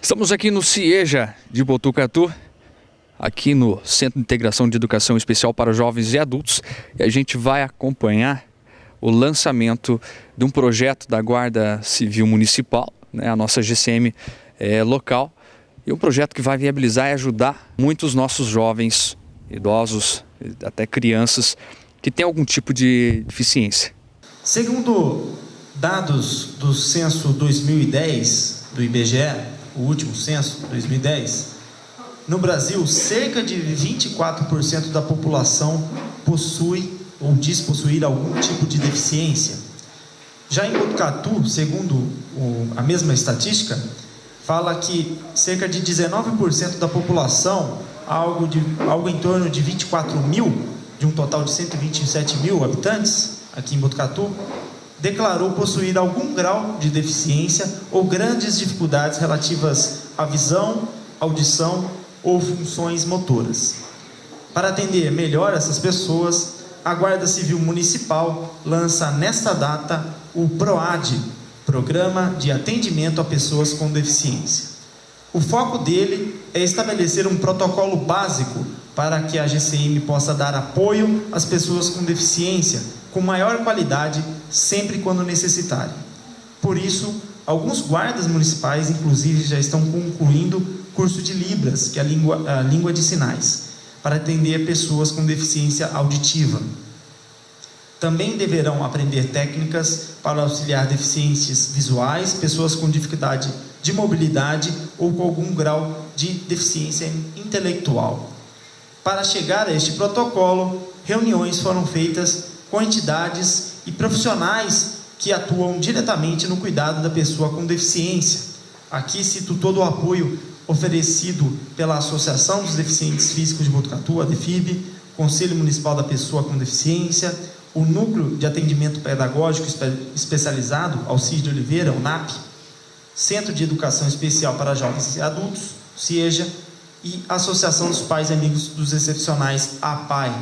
Estamos aqui no CIEJA de Botucatu, aqui no Centro de Integração de Educação Especial para Jovens e Adultos, e a gente vai acompanhar o lançamento de um projeto da Guarda Civil Municipal, né, a nossa GCM local, e um projeto que vai viabilizar e ajudar muitos nossos jovens, idosos, até crianças que têm algum tipo de deficiência. Segundo dados do censo 2010 do IBGE, o último censo, 2010, no Brasil, cerca de 24% da população possui ou diz possuir algum tipo de deficiência. Já em Botucatu, segundo a mesma estatística, fala que cerca de 19% da população, algo em torno de 24 mil, de um total de 127 mil habitantes aqui em Botucatu, declarou possuir algum grau de deficiência ou grandes dificuldades relativas à visão, audição ou funções motoras. Para atender melhor essas pessoas, a Guarda Civil Municipal lança nesta data o PROAD, Programa de Atendimento a Pessoas com Deficiência. O foco dele é estabelecer um protocolo básico para que a GCM possa dar apoio às pessoas com deficiência com maior qualidade, sempre quando necessitarem. Por isso, alguns guardas municipais, inclusive, já estão concluindo curso de Libras, que é a língua de sinais, para atender pessoas com deficiência auditiva. Também deverão aprender técnicas para auxiliar deficientes visuais, pessoas com dificuldade de mobilidade ou com algum grau de deficiência intelectual. Para chegar a este protocolo, reuniões foram feitas com entidades e profissionais que atuam diretamente no cuidado da pessoa com deficiência. Aqui cito todo o apoio oferecido pela Associação dos Deficientes Físicos de Botucatu, a DEFIB, Conselho Municipal da Pessoa com Deficiência, o Núcleo de Atendimento Pedagógico Especializado, Alcides de Oliveira, o NAP, Centro de Educação Especial para Jovens e Adultos, CIEJA, e a Associação dos Pais e Amigos dos Excepcionais, APAE.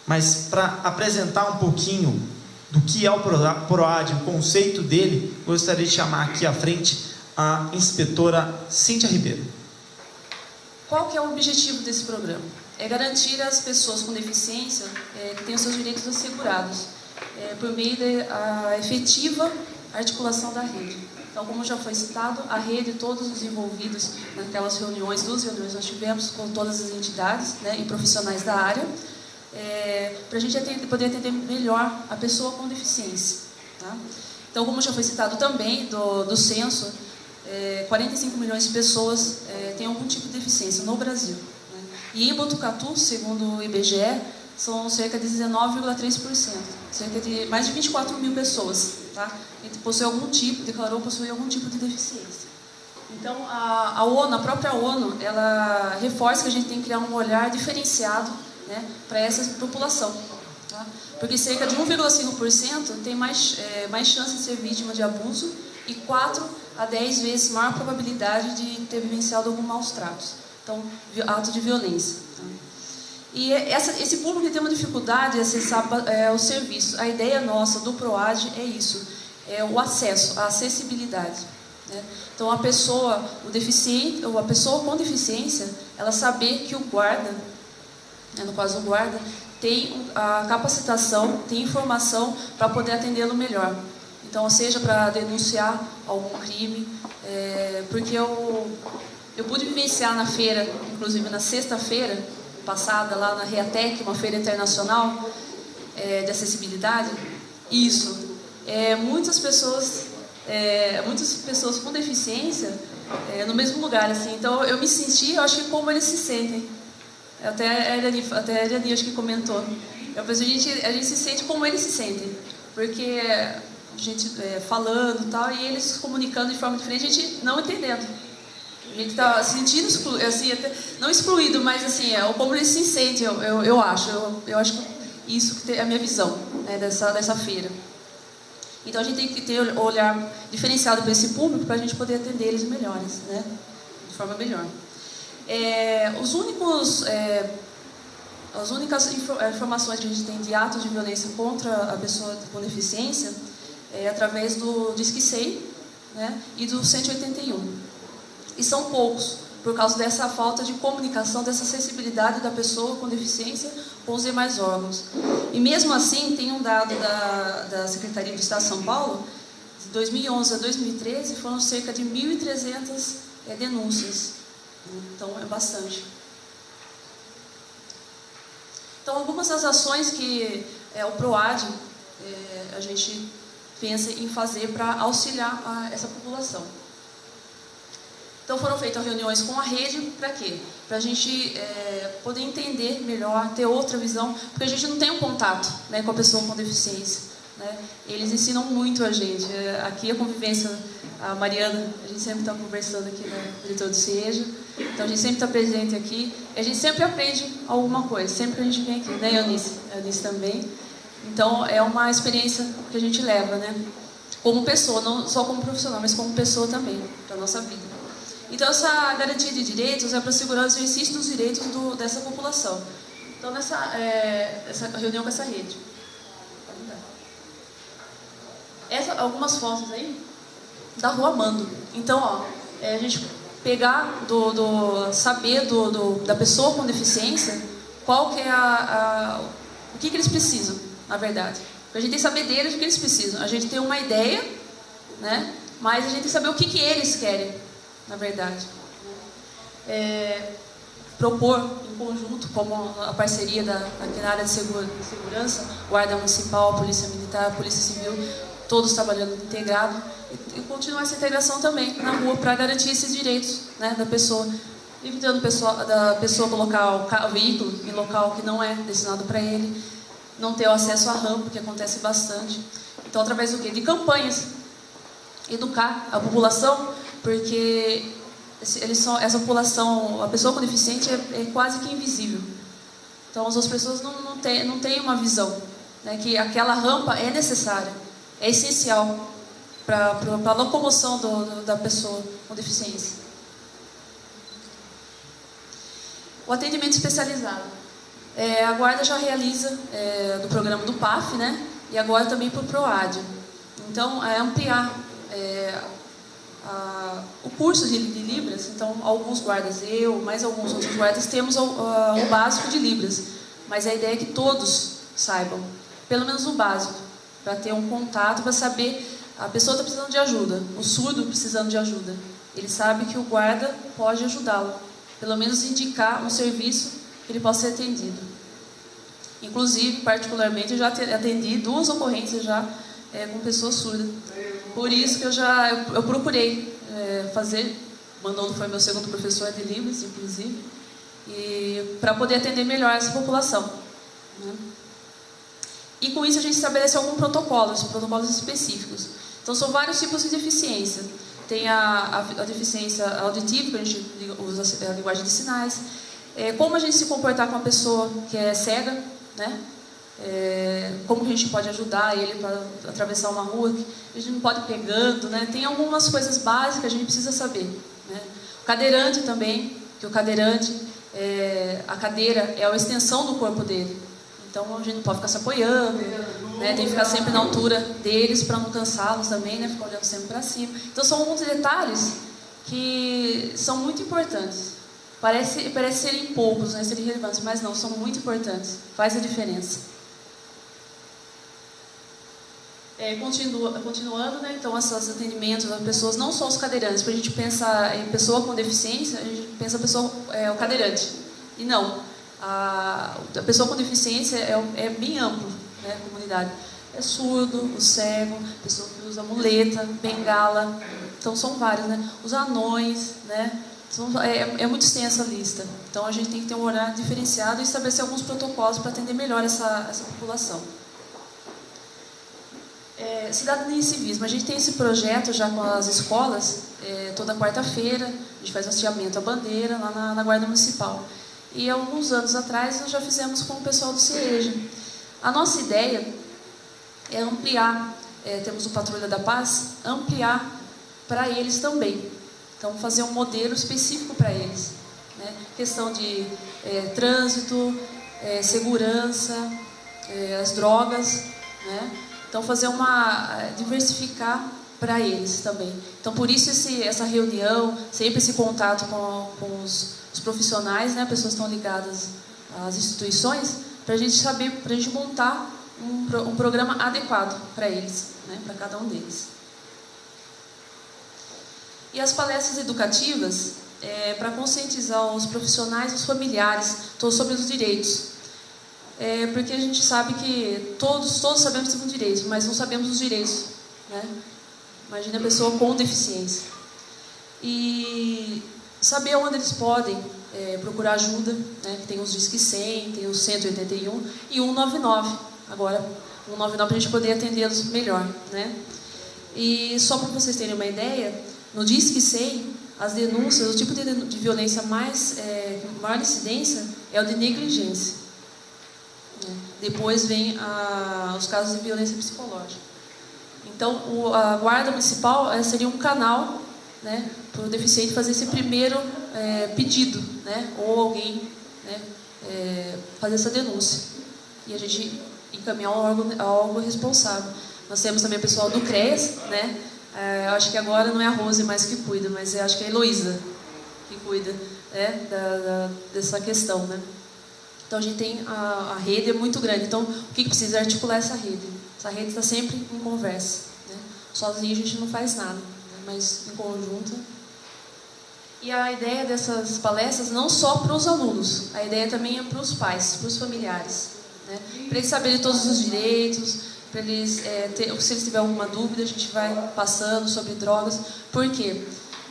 Mas para apresentar um pouquinho do que é o PROAD, o conceito dele, gostaria de chamar aqui à frente a inspetora Cíntia Ribeiro. Qual que é o objetivo desse programa? É garantir às pessoas com deficiência que tenham seus direitos assegurados por meio da efetiva articulação da rede. Então, como já foi citado, a rede, todos os envolvidos naquelas reuniões, duas reuniões nós tivemos com todas as entidades, né, e profissionais da área, para a gente poder atender melhor a pessoa com deficiência. Tá? Então, como já foi citado também do censo, 45 milhões de pessoas têm algum tipo de deficiência no Brasil. Né? E em Botucatu, segundo o IBGE, são cerca de 19,3%, cerca de mais de 24 mil pessoas, tá? Que declarou possuir algum tipo de deficiência. Então, a ONU, a própria ONU, ela reforça que a gente tem que criar um olhar diferenciado, né, para essa população, tá? Porque cerca de 1,5% tem mais chance de ser vítima de abuso e 4 a 10 vezes maior probabilidade de ter vivenciado algum maus tratos, então ato de violência. Tá? E esse público que tem uma dificuldade de acessar o serviço. A ideia nossa do PROAD é isso, é o acesso, a acessibilidade. Né? Então a pessoa, o deficiente ou a pessoa com deficiência, ela saber que o guarda, no caso o guarda, tem a capacitação, tem informação para poder atendê-lo melhor. Então, seja para denunciar algum crime, porque eu pude vivenciar na feira, inclusive na sexta-feira passada, lá na Reatec, uma feira internacional de acessibilidade, muitas pessoas com deficiência no mesmo lugar, assim. Então, eu me senti, eu acho que como eles se sentem. Até a Irani acho que comentou. A gente se sente como eles se sentem. Porque a gente falando e tal, e eles se comunicando de forma diferente, a gente não entendendo. A gente está se sentindo assim, até, não excluído, mas assim, como eles se sentem, eu acho. Eu acho que isso que é a minha visão, né, dessa feira. Então a gente tem que ter um olhar diferenciado para esse público para a gente poder atender eles melhores, né, de forma melhor. As únicas informações que a gente tem de atos de violência contra a pessoa com deficiência é através do Disque 100, né, e do 181. e são poucos, por causa dessa falta de comunicação, dessa acessibilidade da pessoa com deficiência com os demais órgãos. E mesmo assim, tem um dado da Secretaria do Estado de São Paulo, de 2011 a 2013, foram cerca de 1.300 denúncias. Então, é bastante. Então, algumas das ações que o PROAD, a gente pensa em fazer para auxiliar essa população. Então, foram feitas reuniões com a rede, para quê? Para a gente poder entender melhor, ter outra visão, porque a gente não tem um contato, né, com a pessoa com deficiência. Né? Eles ensinam muito a gente. Aqui a convivência, a Mariana, a gente sempre está conversando aqui no diretor do CIEJA, então a gente sempre está presente aqui, e a gente sempre aprende alguma coisa, sempre que a gente vem aqui, né, Eunice? A Eunice também. Então, é uma experiência que a gente leva, né? Como pessoa, não só como profissional, mas como pessoa também, para a nossa vida. Então, essa garantia de direitos é para assegurar o exercício dos direitos dessa população. Então, essa reunião com essa rede. Algumas fotos aí da Rua Mando. Então, ó, a gente pegar saber da pessoa com deficiência qual que é o que eles precisam, na verdade. A gente tem que saber deles o que eles precisam. A gente tem uma ideia, né? Mas a gente tem que saber o que eles querem, na verdade. Propor em conjunto, como a parceria aqui na área de segurança, Guarda Municipal, Polícia Militar, Polícia Civil, todos trabalhando integrado, e continuar essa integração também na rua para garantir esses direitos, né, da pessoa, evitando da pessoa colocar o veículo em local que não é destinado para ele, não ter o acesso à rampa, que acontece bastante. Então, através do quê? De campanhas, educar a população, porque essa população, a pessoa com deficiência é quase que invisível. Então, as outras pessoas não têm uma visão, né, que aquela rampa é necessária, é essencial para a locomoção da pessoa com deficiência. O atendimento especializado. A Guarda já realiza do programa do PAF, né? E agora também para o PROAD. Então, ampliar o curso de Libras. Então, alguns guardas, mais alguns outros guardas, temos o básico de Libras. Mas a ideia é que todos saibam, pelo menos o básico, para ter um contato, para saber, a pessoa está precisando de ajuda, o surdo precisando de ajuda. Ele sabe que o guarda pode ajudá-lo, pelo menos indicar um serviço que ele possa ser atendido. Inclusive, particularmente, eu já atendi 2 ocorrências já com pessoas surdas. Por isso que eu procurei fazer, Manolo foi meu segundo professor de Libras, inclusive, e para poder atender melhor essa população, né? E com isso a gente estabeleceu alguns protocolos específicos. Então, são vários tipos de deficiência. Tem a deficiência auditiva, que a gente usa a linguagem de sinais. Como a gente se comportar com uma pessoa que é cega, né? Como que a gente pode ajudar ele para atravessar uma rua. A gente não pode ir pegando, né? Tem algumas coisas básicas que a gente precisa saber, né? O cadeirante também, que o cadeirante, a cadeira é a extensão do corpo dele. Então, a gente não pode ficar se apoiando, né? Tem que ficar sempre na altura deles para não cansá-los também, né? Ficar olhando sempre para cima. Então, são alguns detalhes que são muito importantes. Parece serem poucos, né? Serem relevantes, mas não, são muito importantes. Faz a diferença. Continuando, né? Então, esses atendimentos das pessoas, não só os cadeirantes. Quando a gente pensa em pessoa com deficiência, a gente pensa o cadeirante. E não. A pessoa com deficiência é bem amplo, né, a comunidade. É surdo, o cego, pessoa que usa muleta, bengala, então são vários, né? Os anões, né? É muito extensa a lista. Então a gente tem que ter um horário diferenciado e estabelecer alguns protocolos para atender melhor essa população. Cidadania e civismo. A gente tem esse projeto já com as escolas, toda quarta-feira, a gente faz o hasteamento à bandeira lá na Guarda Municipal. E alguns anos atrás nós já fizemos com o pessoal do CIEJA. A nossa ideia é ampliar, temos o Patrulha da Paz, ampliar para eles também. Então, fazer um modelo específico para eles, né? Questão de trânsito, segurança, as drogas, né? Então, diversificar para eles também. Então, por isso essa reunião, sempre esse contato com os profissionais, né, pessoas que estão ligadas às instituições, para a gente saber, para a gente montar um programa adequado para eles, né, para cada um deles. E as palestras educativas, para conscientizar os profissionais e os familiares todos sobre os direitos. Porque a gente sabe que todos sabemos que temos direitos, mas não sabemos os direitos, né? Imagina a pessoa com deficiência. E saber onde eles podem procurar ajuda, né? Tem os Disque 100, tem o 181 e 199. Agora, 199 para a gente poder atendê-los melhor, né? E só para vocês terem uma ideia, no Disque 100, as denúncias, o tipo de violência maior incidência é o de negligência. Depois vem os casos de violência psicológica. Então, a Guarda Municipal seria um canal, né, para o deficiente fazer esse primeiro pedido, né, ou alguém, né, fazer essa denúncia. E a gente encaminhar ao órgão responsável. Nós temos também o pessoal do CREAS, né? Eu acho que agora não é a Rose mais que cuida, mas eu acho que é a Heloísa que cuida, né, dessa questão, né? Então, a gente tem a rede é muito grande. Então, o que precisa é articular essa rede? Essa rede está sempre em conversa, né? Sozinho a gente não faz nada, né? Mas em conjunto. E a ideia dessas palestras não só para os alunos, a ideia também é para os pais, para os familiares, né? Para eles saberem todos os direitos, para eles, se eles tiverem alguma dúvida, a gente vai passando sobre drogas. Por quê?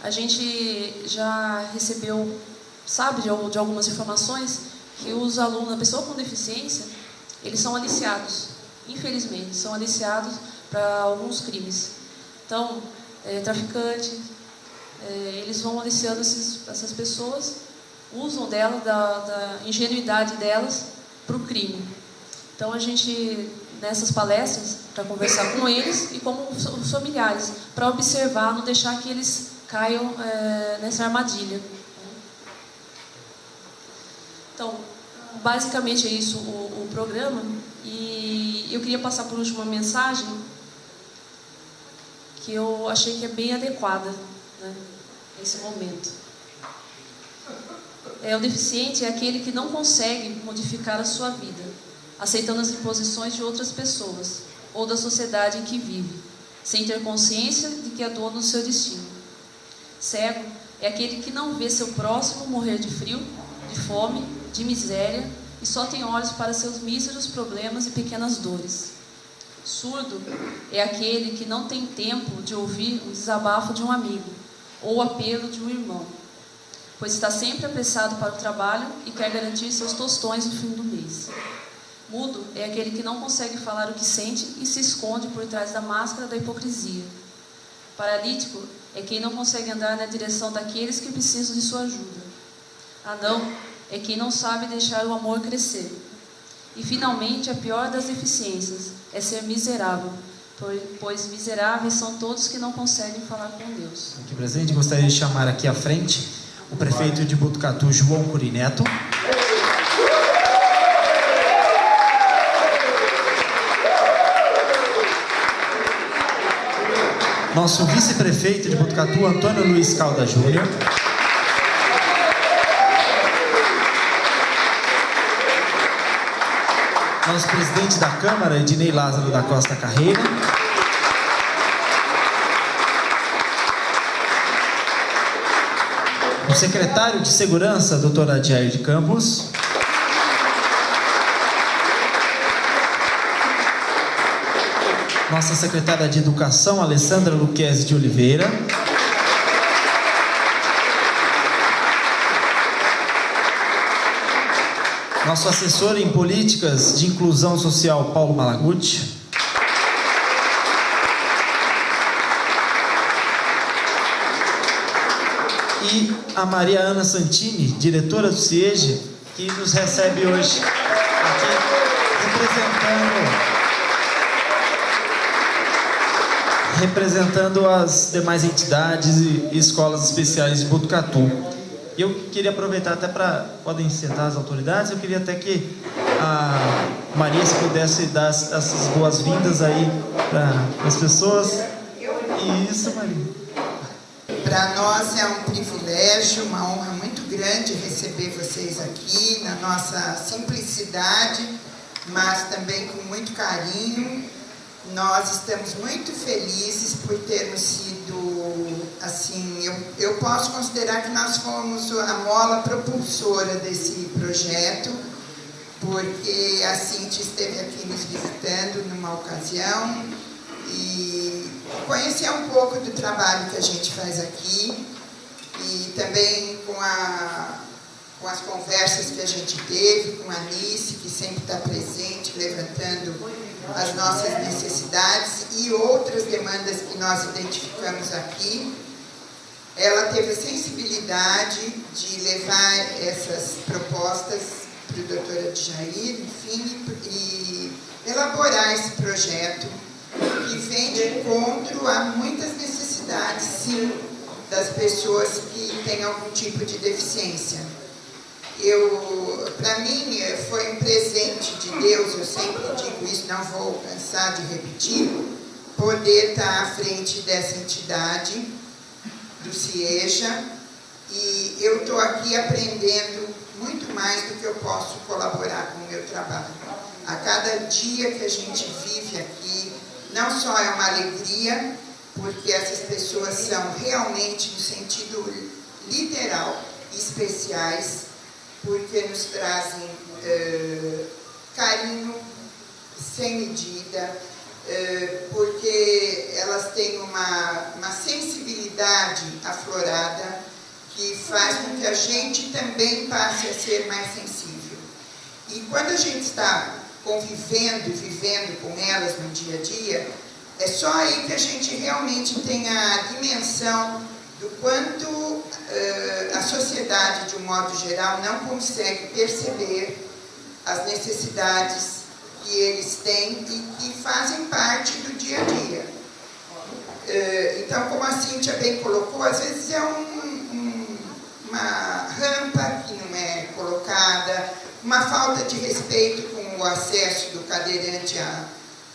A gente já recebeu, sabe, de algumas informações que os alunos, a pessoa com deficiência, eles são aliciados, infelizmente, são aliciados para alguns crimes. Então, traficantes, eles vão aliciando essas pessoas, usam da ingenuidade delas para o crime. Então, a gente, nessas palestras, para conversar com eles e com os familiares, para observar, não deixar que eles caiam nessa armadilha. Então, basicamente é isso o programa. E eu queria passar por último uma mensagem que eu achei que é bem adequada, né, nesse momento. O deficiente é aquele que não consegue modificar a sua vida, aceitando as imposições de outras pessoas ou da sociedade em que vive, sem ter consciência de que é dono do seu destino. Cego é aquele que não vê seu próximo morrer de frio, de fome, de miséria e só tem olhos para seus míseros problemas e pequenas dores. Surdo é aquele que não tem tempo de ouvir o desabafo de um amigo ou o apelo de um irmão, pois está sempre apressado para o trabalho e quer garantir seus tostões no fim do mês. Mudo é aquele que não consegue falar o que sente e se esconde por trás da máscara da hipocrisia. Paralítico é quem não consegue andar na direção daqueles que precisam de sua ajuda. Anão é quem não sabe deixar o amor crescer. E, finalmente, a pior das deficiências é ser miserável, pois miseráveis são todos que não conseguem falar com Deus. Aqui presente, gostaria de chamar aqui à frente o prefeito de Botucatu, João Curineto. Nosso vice-prefeito de Botucatu, Antônio Luiz Calda Júnior. Nosso presidente da Câmara, Ednei Lázaro da Costa Carreira. O secretário de Segurança, Dr. Adiair de Campos. Nossa secretária de Educação, Alessandra Luquezzi de Oliveira. Nosso assessor em políticas de inclusão social, Paulo Malaguti. E a Maria Ana Santini, diretora do CIEGE, que nos recebe hoje aqui representando as demais entidades e escolas especiais de Botucatu. E eu queria aproveitar até para... Podem sentar as autoridades. Eu queria até que a Maria, se pudesse dar essas boas-vindas aí para as pessoas. Isso, Maria. Para nós é um privilégio, uma honra muito grande receber vocês aqui na nossa simplicidade, mas também com muito carinho. Nós estamos muito felizes por termos sido, assim, eu posso considerar que nós fomos a mola propulsora desse projeto, porque a Cíntia esteve aqui nos visitando numa ocasião e conhecer um pouco do trabalho que a gente faz aqui e também com as conversas que a gente teve com a Anice, que sempre está presente, levantando as nossas necessidades e outras demandas que nós identificamos aqui. Ela teve a sensibilidade de levar essas propostas para o Dr. Adjair, enfim, e elaborar esse projeto que vem de encontro a muitas necessidades, sim, das pessoas que têm algum tipo de deficiência. Para mim, foi um presente de Deus, eu sempre digo isso, não vou cansar de repetir, poder estar à frente dessa entidade, do CIEJA, e eu estou aqui aprendendo muito mais do que eu posso colaborar com o meu trabalho. A cada dia que a gente vive aqui, não só é uma alegria, porque essas pessoas são realmente, no sentido literal, especiais, porque nos trazem carinho sem medida, porque elas têm uma sensibilidade aflorada que faz com que a gente também passe a ser mais sensível. E quando a gente está convivendo, vivendo com elas no dia a dia, é só aí que a gente realmente tem a dimensão do quanto a sociedade, de um modo geral, não consegue perceber as necessidades que eles têm e que fazem parte do dia a dia. Então, como a Cíntia bem colocou, às vezes é uma rampa que não é colocada, uma falta de respeito com o acesso do cadeirante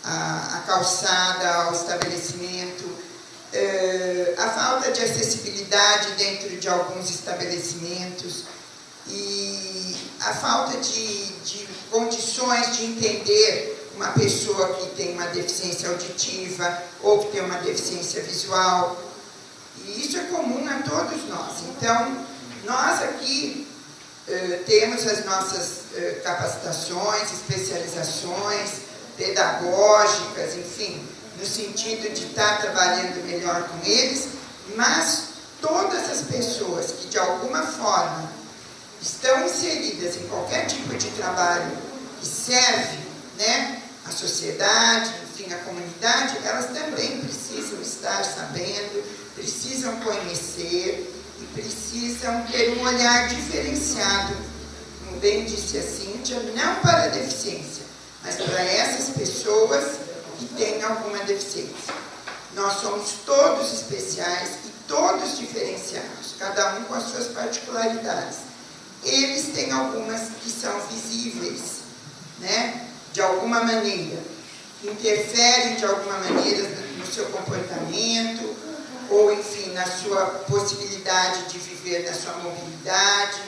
à calçada, ao estabelecimento, a falta de acessibilidade dentro de alguns estabelecimentos e a falta de condições de entender uma pessoa que tem uma deficiência auditiva ou que tem uma deficiência visual. E isso é comum a todos nós. Então, nós aqui temos as nossas capacitações, especializações pedagógicas, enfim, no sentido de estar trabalhando melhor com eles, mas todas as pessoas que de alguma forma estão inseridas em qualquer tipo de trabalho que serve, né, a sociedade, enfim, a comunidade, elas também precisam estar sabendo, precisam conhecer e precisam ter um olhar diferenciado, como bem disse a Cíntia, não para a deficiência, mas para essas pessoas que têm alguma deficiência. Nós somos todos especiais e todos diferenciados, cada um com as suas particularidades. Eles têm algumas que são visíveis, né? De alguma maneira, interferem de alguma maneira no seu comportamento, ou enfim, na sua possibilidade de viver na sua mobilidade.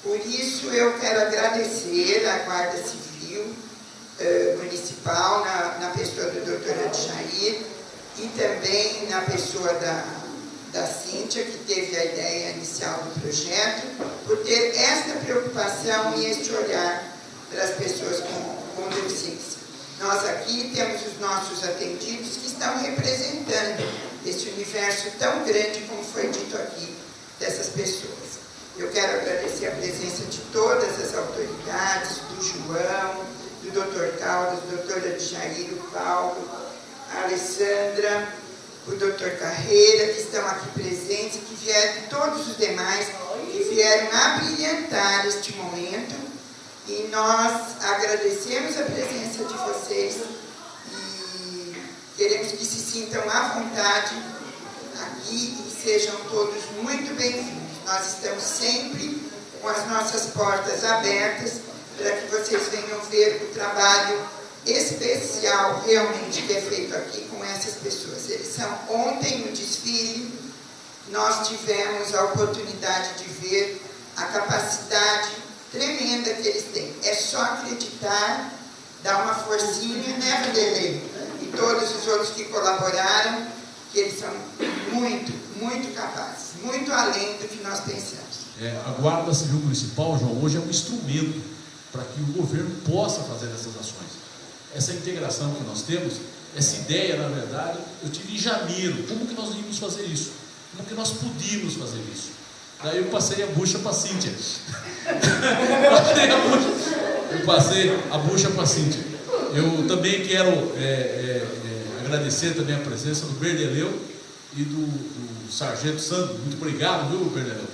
Por isso eu quero agradecer à Guarda Civil Municipal, na pessoa do Dr. Adjair, e também na pessoa da Cíntia, que teve a ideia inicial do projeto, por ter esta preocupação e este olhar para as pessoas com deficiência. Nós aqui temos os nossos atendidos que estão representando esse universo tão grande, como foi dito aqui, dessas pessoas. Eu quero agradecer a presença de todas as autoridades, do João, do Dr. Caldas, do Dr. Adjair, o Paulo, a Alessandra, o Dr. Carreira, que estão aqui presentes, que vieram, todos os demais, que vieram abrilhantar este momento. E nós agradecemos a presença de vocês e queremos que se sintam à vontade aqui e sejam todos muito bem-vindos. Nós estamos sempre com as nossas portas abertas para que vocês venham ver o trabalho especial realmente que é feito aqui com essas pessoas. Ontem no desfile nós tivemos a oportunidade de ver a capacidade tremenda que eles têm. É só acreditar, dar uma forcinha, né, Vanderlei? E todos os outros que colaboraram, que eles são muito, muito capazes, muito além do que nós pensamos. A Guarda Civil Municipal, João, hoje é um instrumento para que o governo possa fazer essas ações. Essa integração que nós temos, essa ideia, na verdade, eu tive em janeiro. Como que nós íamos fazer isso? Como que nós podíamos fazer isso? Daí eu passei a bucha para a Cíntia. Eu passei a bucha para a Cíntia. Eu também quero agradecer também a presença do Berdeleu e do Sargento Sandro. Muito obrigado, viu, Berdeleu?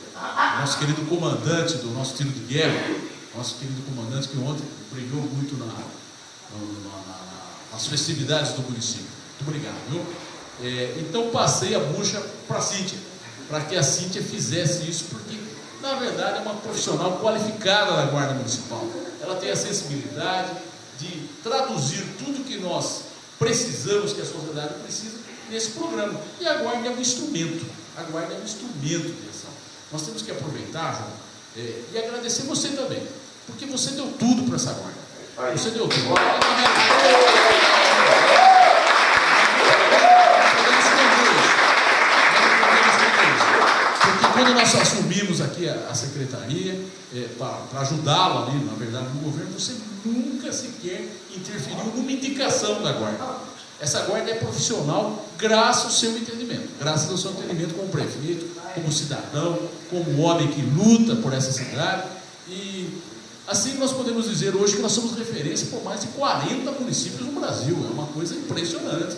Nosso querido comandante do nosso tiro de guerra, nosso querido comandante que ontem brilhou muito nas festividades do município. Muito obrigado, viu? Então passei a bucha para a Cíntia, para que a Cíntia fizesse isso, porque na verdade é uma profissional qualificada da Guarda Municipal. Ela tem a sensibilidade de traduzir tudo que nós precisamos, que a sociedade precisa, nesse programa. E a Guarda é um instrumento. A Guarda é um instrumento de ação. Nós temos que aproveitar, João, e agradecer você também, porque você deu tudo para essa Guarda. Você deu tudo. Porque quando nós assumimos aqui a secretaria, para ajudá-lo ali, na verdade, no governo, você nunca sequer interferiu numa indicação da Guarda. Essa Guarda é profissional graças ao seu entendimento, graças ao seu entendimento como prefeito, como cidadão, como homem que luta por essa cidade. E assim nós podemos dizer hoje que nós somos referência por mais de 40 municípios no Brasil. É uma coisa impressionante.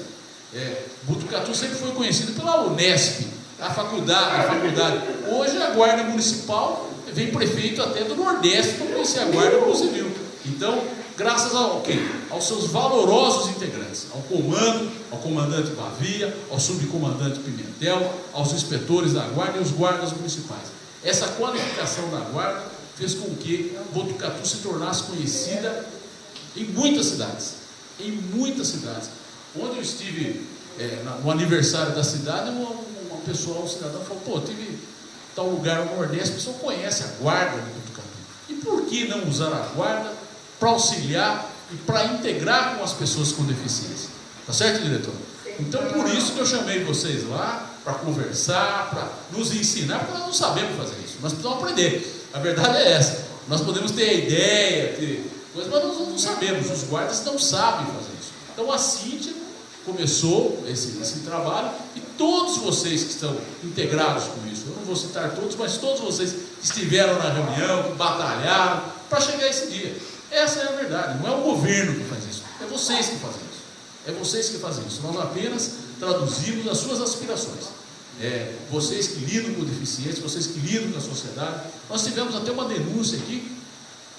Botucatu sempre foi conhecido pela Unesp, a faculdade. Hoje a Guarda Municipal vem prefeito até do Nordeste para conhecer a Guarda Civil. Então, graças aos seus valorosos integrantes, ao comandante Bavia, ao subcomandante Pimentel, aos inspetores da Guarda e aos guardas municipais. Essa qualificação da Guarda fez com que Botucatu se tornasse conhecida em muitas cidades. Onde eu estive no aniversário da cidade, um cidadão falou, tive tal lugar no Nordeste, a pessoa conhece a Guarda de Botucatu. E por que não usar a Guarda para auxiliar e para integrar com as pessoas com deficiência? Tá certo, diretor? Então, por isso que eu chamei vocês lá, para conversar, para nos ensinar, porque nós não sabemos fazer isso, nós precisamos aprender. A verdade é essa. Nós podemos ter a ideia, mas nós não sabemos, os guardas não sabem fazer isso. Então a Cíntia começou esse trabalho, e todos vocês que estão integrados com isso, eu não vou citar todos, mas todos vocês que estiveram na reunião, que batalharam para chegar a esse dia. Essa é a verdade, não é o governo que faz isso, é vocês que fazem isso. É vocês que fazem isso. Nós apenas traduzimos as suas aspirações. Vocês que lidam com deficientes, vocês que lidam com a sociedade. Nós tivemos até uma denúncia aqui,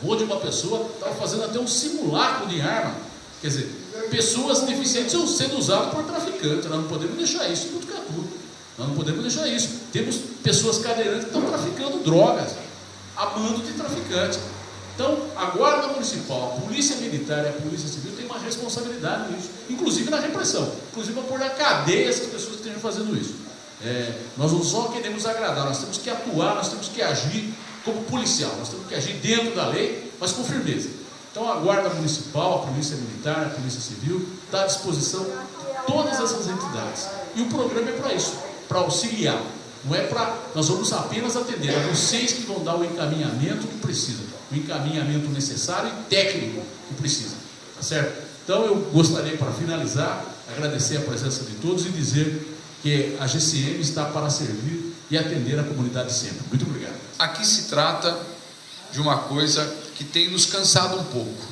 onde uma pessoa estava fazendo até um simulacro de arma. Quer dizer, pessoas deficientes estão sendo usadas por traficantes. Nós não podemos deixar isso em Botucatu. Nós não podemos deixar isso. Temos pessoas cadeirantes que estão traficando drogas, amando de traficante. Então, a Guarda Municipal, a Polícia Militar e a Polícia Civil têm uma responsabilidade nisso, inclusive na repressão, inclusive para pôr na cadeia essas pessoas que estejam fazendo isso. Nós não só queremos agradar, nós temos que atuar, nós temos que agir como policial, nós temos que agir dentro da lei, mas com firmeza. Então, a Guarda Municipal, a Polícia Militar, a Polícia Civil está à disposição de todas essas entidades. E o programa é para isso, para auxiliar. Não é para... Nós vamos apenas atender a vocês que vão dar o encaminhamento que precisam, o encaminhamento necessário e técnico que precisa, tá certo? Então eu gostaria, para finalizar, agradecer a presença de todos e dizer que a GCM está para servir e atender a comunidade sempre. Muito obrigado. Aqui se trata de uma coisa que tem nos cansado um pouco,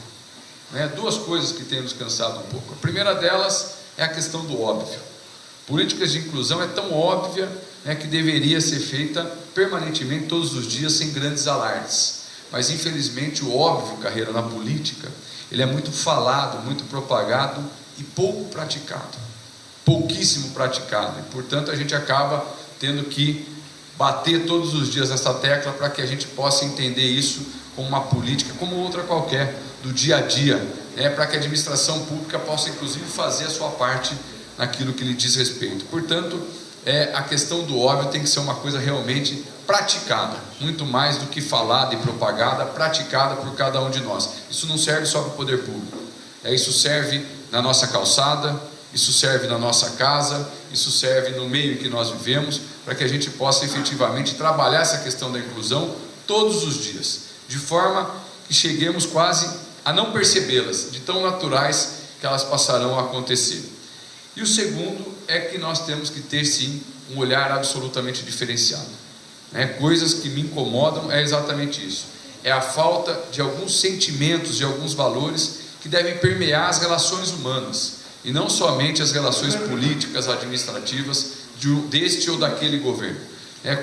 né? Duas coisas que têm nos cansado um pouco. A primeira delas é a questão do óbvio. Políticas de inclusão é tão óbvia, né, que deveria ser feita permanentemente, todos os dias, sem grandes alardes. Mas infelizmente o óbvio, Carreira, na política, ele é muito falado, muito propagado e pouco praticado, pouquíssimo praticado, e portanto a gente acaba tendo que bater todos os dias nessa tecla para que a gente possa entender isso como uma política, como outra qualquer, do dia a dia, para que a administração pública possa, inclusive, fazer a sua parte naquilo que lhe diz respeito. Portanto, a questão do óbvio tem que ser uma coisa realmente praticada, muito mais do que falada e propagada, praticada por cada um de nós. Isso não serve só para o poder público, isso serve na nossa calçada, isso serve na nossa casa, isso serve no meio em que nós vivemos, para que a gente possa efetivamente trabalhar essa questão da inclusão todos os dias, de forma que cheguemos quase a não percebê-las, de tão naturais que elas passarão a acontecer. E o segundo é que nós temos que ter sim um olhar absolutamente diferenciado. Coisas que me incomodam é exatamente isso, é a falta de alguns sentimentos, de alguns valores que devem permear as relações humanas, e não somente as relações políticas, administrativas, deste ou daquele governo,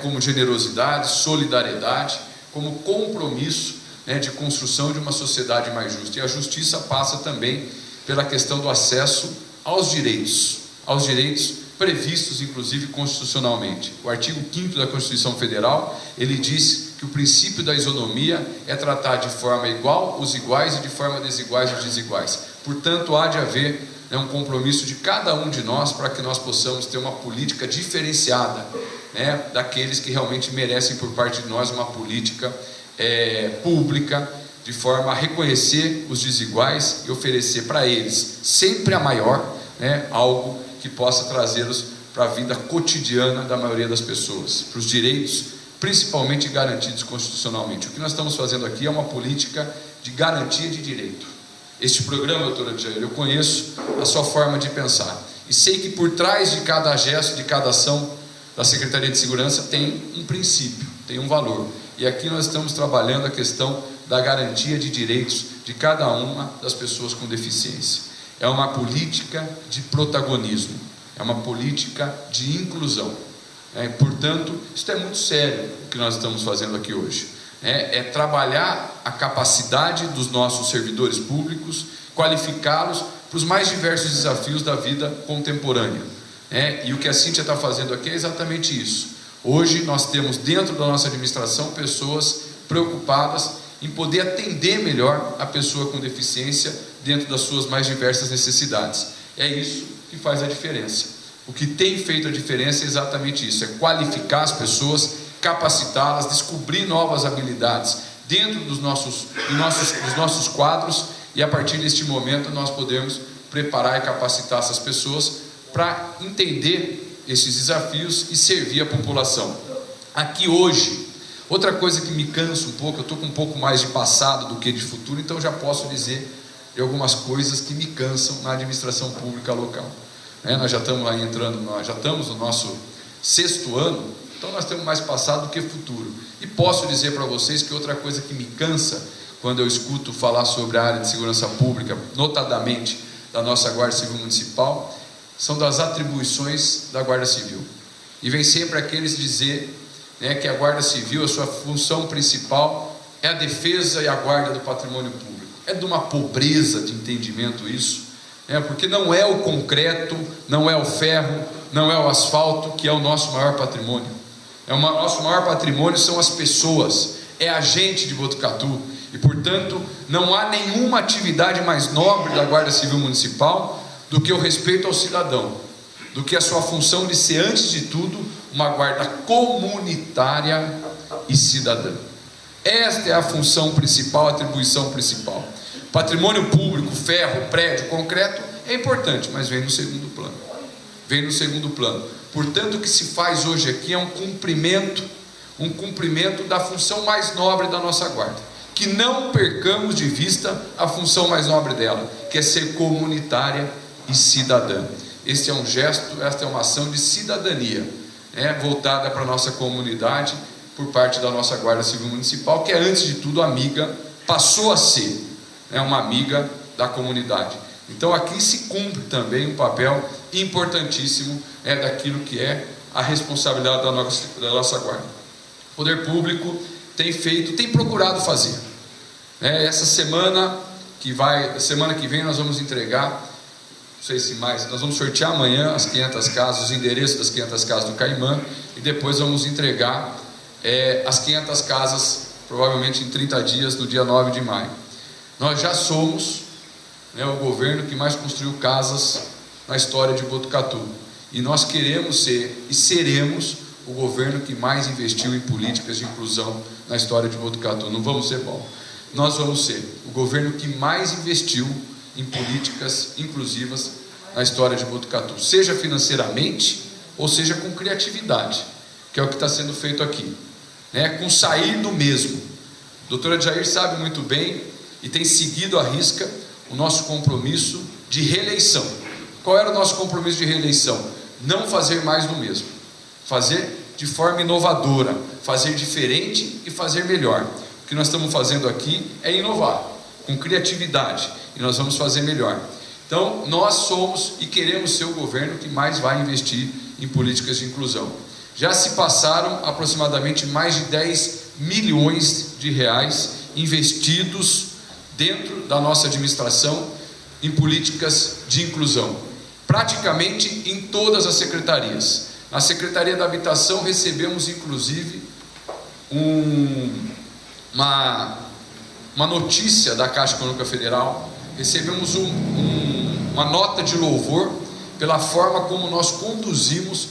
como generosidade, solidariedade, como compromisso de construção de uma sociedade mais justa. E a justiça passa também pela questão do acesso aos direitos previstos, inclusive, constitucionalmente. O artigo 5º da Constituição Federal, ele diz que o princípio da isonomia é tratar de forma igual os iguais e de forma desiguais os desiguais. Portanto, há de haver um compromisso de cada um de nós para que nós possamos ter uma política diferenciada, daqueles que realmente merecem por parte de nós uma política pública, de forma a reconhecer os desiguais e oferecer para eles sempre a maior, algo que possa trazê-los para a vida cotidiana da maioria das pessoas, para os direitos principalmente garantidos constitucionalmente. O que nós estamos fazendo aqui é uma política de garantia de direito. Este programa, doutora Adjane, eu conheço a sua forma de pensar e sei que por trás de cada gesto, de cada ação da Secretaria de Segurança tem um princípio, tem um valor. E aqui nós estamos trabalhando a questão da garantia de direitos de cada uma das pessoas com deficiência. É uma política de protagonismo, é uma política de inclusão. Portanto, isso é muito sério o que nós estamos fazendo aqui hoje. É trabalhar a capacidade dos nossos servidores públicos, qualificá-los para os mais diversos desafios da vida contemporânea. E o que a Cíntia está fazendo aqui é exatamente isso. Hoje nós temos dentro da nossa administração pessoas preocupadas em poder atender melhor a pessoa com deficiência dentro das suas mais diversas necessidades. É isso que faz a diferença. O que tem feito a diferença é exatamente isso, é qualificar as pessoas, capacitá-las, descobrir novas habilidades dentro dos nossos quadros, e a partir deste momento nós podemos preparar e capacitar essas pessoas para entender esses desafios e servir a população. Aqui hoje, outra coisa que me cansa um pouco, eu estou com um pouco mais de passado do que de futuro, então já posso dizer de algumas coisas que me cansam na administração pública local. Nós já estamos aí nós já estamos no nosso 6º ano, então nós temos mais passado do que futuro. E posso dizer para vocês que outra coisa que me cansa quando eu escuto falar sobre a área de segurança pública, notadamente da nossa Guarda Civil Municipal, são das atribuições da Guarda Civil. E vem sempre aqueles dizer que a Guarda Civil, a sua função principal é a defesa e a guarda do patrimônio público. É de uma pobreza de entendimento isso, porque não é o concreto, não é o ferro, não é o asfalto que é o nosso maior patrimônio. Nosso maior patrimônio são as pessoas, é a gente de Botucatu, e portanto não há nenhuma atividade mais nobre da Guarda Civil Municipal do que o respeito ao cidadão, do que a sua função de ser, antes de tudo, uma guarda comunitária e cidadã. Esta é a função principal, a atribuição principal. Patrimônio público, ferro, prédio, concreto é importante, mas vem no segundo plano. Vem no segundo plano. Portanto, o que se faz hoje aqui é um cumprimento da função mais nobre da nossa guarda. Que não percamos de vista a função mais nobre dela, que é ser comunitária e cidadã. Este é um gesto, esta é uma ação de cidadania, voltada para a nossa comunidade, por parte da nossa Guarda Civil Municipal, que é, antes de tudo, amiga, passou a ser uma amiga da comunidade. Então aqui se cumpre também um papel importantíssimo daquilo que é a responsabilidade da nossa guarda. O poder público tem procurado fazer. Essa semana que vem nós vamos entregar, não sei se mais, nós vamos sortear amanhã as 500 casas, os endereços das 500 casas do Caimã, e depois vamos entregar as 500 casas provavelmente em 30 dias, no dia 9 de maio. Nós já somos, né, o governo que mais construiu casas na história de Botucatu. E nós queremos ser e seremos o governo que mais investiu em políticas de inclusão na história de Botucatu. Não vamos ser bom. Nós vamos ser o governo que mais investiu em políticas inclusivas na história de Botucatu, seja financeiramente ou seja com criatividade, que é o que está sendo feito aqui, né? Com sair do mesmo. A doutora Jair sabe muito bem e tem seguido à risca o nosso compromisso de reeleição. Qual era o nosso compromisso de reeleição? Não fazer mais do mesmo, fazer de forma inovadora, fazer diferente e fazer melhor. O que nós estamos fazendo aqui é inovar, com criatividade, e nós vamos fazer melhor. Então, nós somos e queremos ser o governo que mais vai investir em políticas de inclusão. Já se passaram aproximadamente mais de 10 milhões de reais investidos dentro da nossa administração em políticas de inclusão, praticamente em todas as secretarias. Na Secretaria da Habitação recebemos inclusive uma notícia da Caixa Econômica Federal, recebemos uma nota de louvor pela forma como nós conduzimos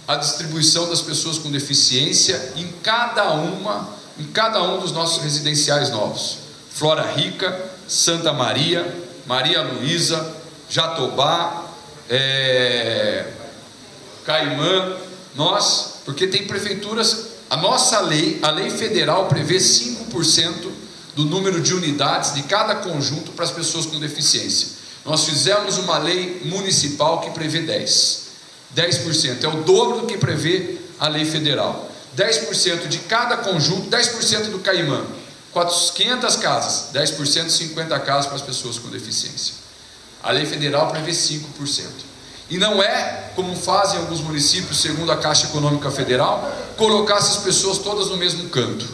a distribuição das pessoas com deficiência em cada um dos nossos residenciais novos. Flora Rica, Santa Maria, Maria Luísa, Jatobá, Caimã, porque tem prefeituras, a nossa lei, a lei federal prevê 5% do número de unidades de cada conjunto para as pessoas com deficiência. Nós fizemos uma lei municipal que prevê 10%, é o dobro do que prevê a lei federal. 10% de cada conjunto, 10% do Caimã, 500 casas, 10%, 50 casas para as pessoas com deficiência. A lei federal prevê 5%. E não é, como fazem alguns municípios, segundo a Caixa Econômica Federal, colocar essas pessoas todas no mesmo canto.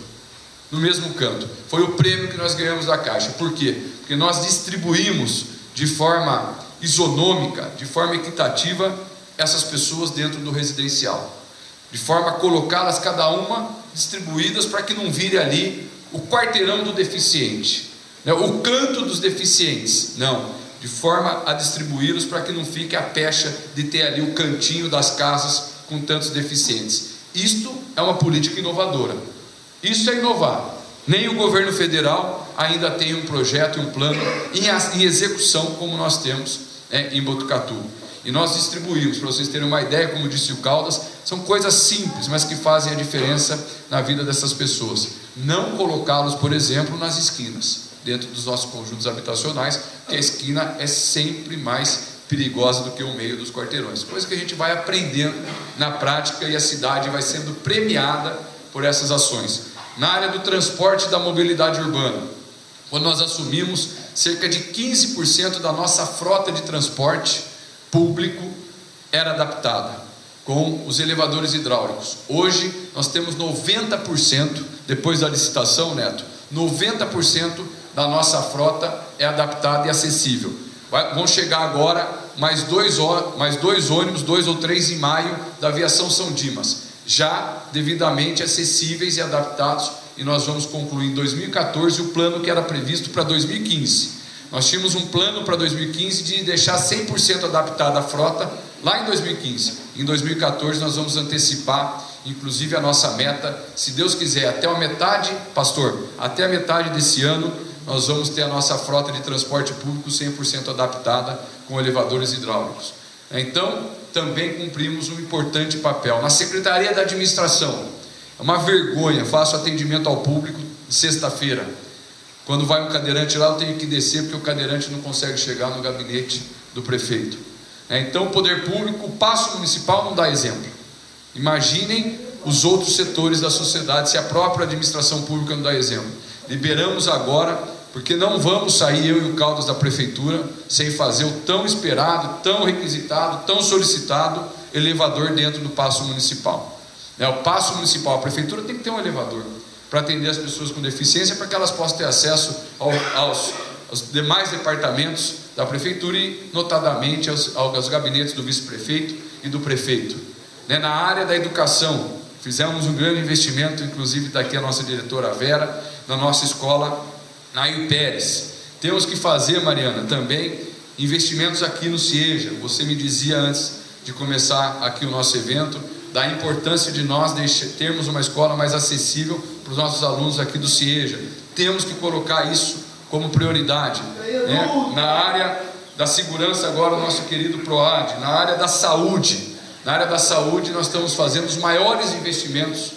No mesmo canto. Foi o prêmio que nós ganhamos da Caixa. Por quê? Porque nós distribuímos de forma isonômica, de forma equitativa, essas pessoas dentro do residencial. De forma a colocá-las cada uma distribuídas para que não vire ali o quarteirão do deficiente, né? O canto dos deficientes. Não. De forma a distribuí-los para que não fique a pecha de ter ali o cantinho das casas com tantos deficientes. Isto é uma política inovadora. Isso é inovar. Nem o governo federal ainda tem um projeto e um plano em execução como nós temos, né, em Botucatu. E nós distribuímos, para vocês terem uma ideia, como disse o Caldas, são coisas simples, mas que fazem a diferença na vida dessas pessoas. Não colocá-los, por exemplo, nas esquinas, dentro dos nossos conjuntos habitacionais, que a esquina é sempre mais perigosa do que o meio dos quarteirões. Coisa que a gente vai aprendendo na prática e a cidade vai sendo premiada por essas ações. Na área do transporte e da mobilidade urbana, quando nós assumimos, cerca de 15% da nossa frota de transporte público era adaptada com os elevadores hidráulicos. Hoje nós temos 90%, depois da licitação, Neto, 90% da nossa frota é adaptada e acessível. Vão chegar agora mais dois ônibus, 2 ou 3 em maio, da Aviação São Dimas, já devidamente acessíveis e adaptados, e nós vamos concluir em 2014 o plano que era previsto para 2015. Nós tínhamos um plano para 2015 de deixar 100% adaptada a frota lá em 2015. Em 2014 nós vamos antecipar, inclusive, a nossa meta, se Deus quiser, até a metade, pastor, até a metade desse ano, nós vamos ter a nossa frota de transporte público 100% adaptada com elevadores hidráulicos. Então, também cumprimos um importante papel. Na Secretaria da Administração, é uma vergonha, faço atendimento ao público de sexta-feira. Quando vai um cadeirante lá, eu tenho que descer, porque o cadeirante não consegue chegar no gabinete do prefeito. Então, o poder público, o Paço Municipal não dá exemplo. Imaginem os outros setores da sociedade, se a própria administração pública não dá exemplo. Liberamos agora, porque não vamos sair, eu e o Caldas, da prefeitura, sem fazer o tão esperado, tão requisitado, tão solicitado elevador dentro do Paço Municipal. O Paço Municipal, a prefeitura tem que ter um elevador para atender as pessoas com deficiência, para que elas possam ter acesso aos demais departamentos da prefeitura e, notadamente, aos gabinetes do vice-prefeito e do prefeito. Na área da educação, Fizemos um grande investimento, inclusive daqui a nossa diretora Vera, na nossa escola, na Ailton Pérez. Temos que fazer, Mariana, também investimentos aqui no CIEJA. Você me dizia antes de começar aqui o nosso evento, da importância de nós termos uma escola mais acessível para os nossos alunos aqui do CIEJA. Temos que colocar isso como prioridade, né? Na área da segurança, agora o nosso querido PROAD, na área da saúde. Na área da saúde nós estamos fazendo os maiores investimentos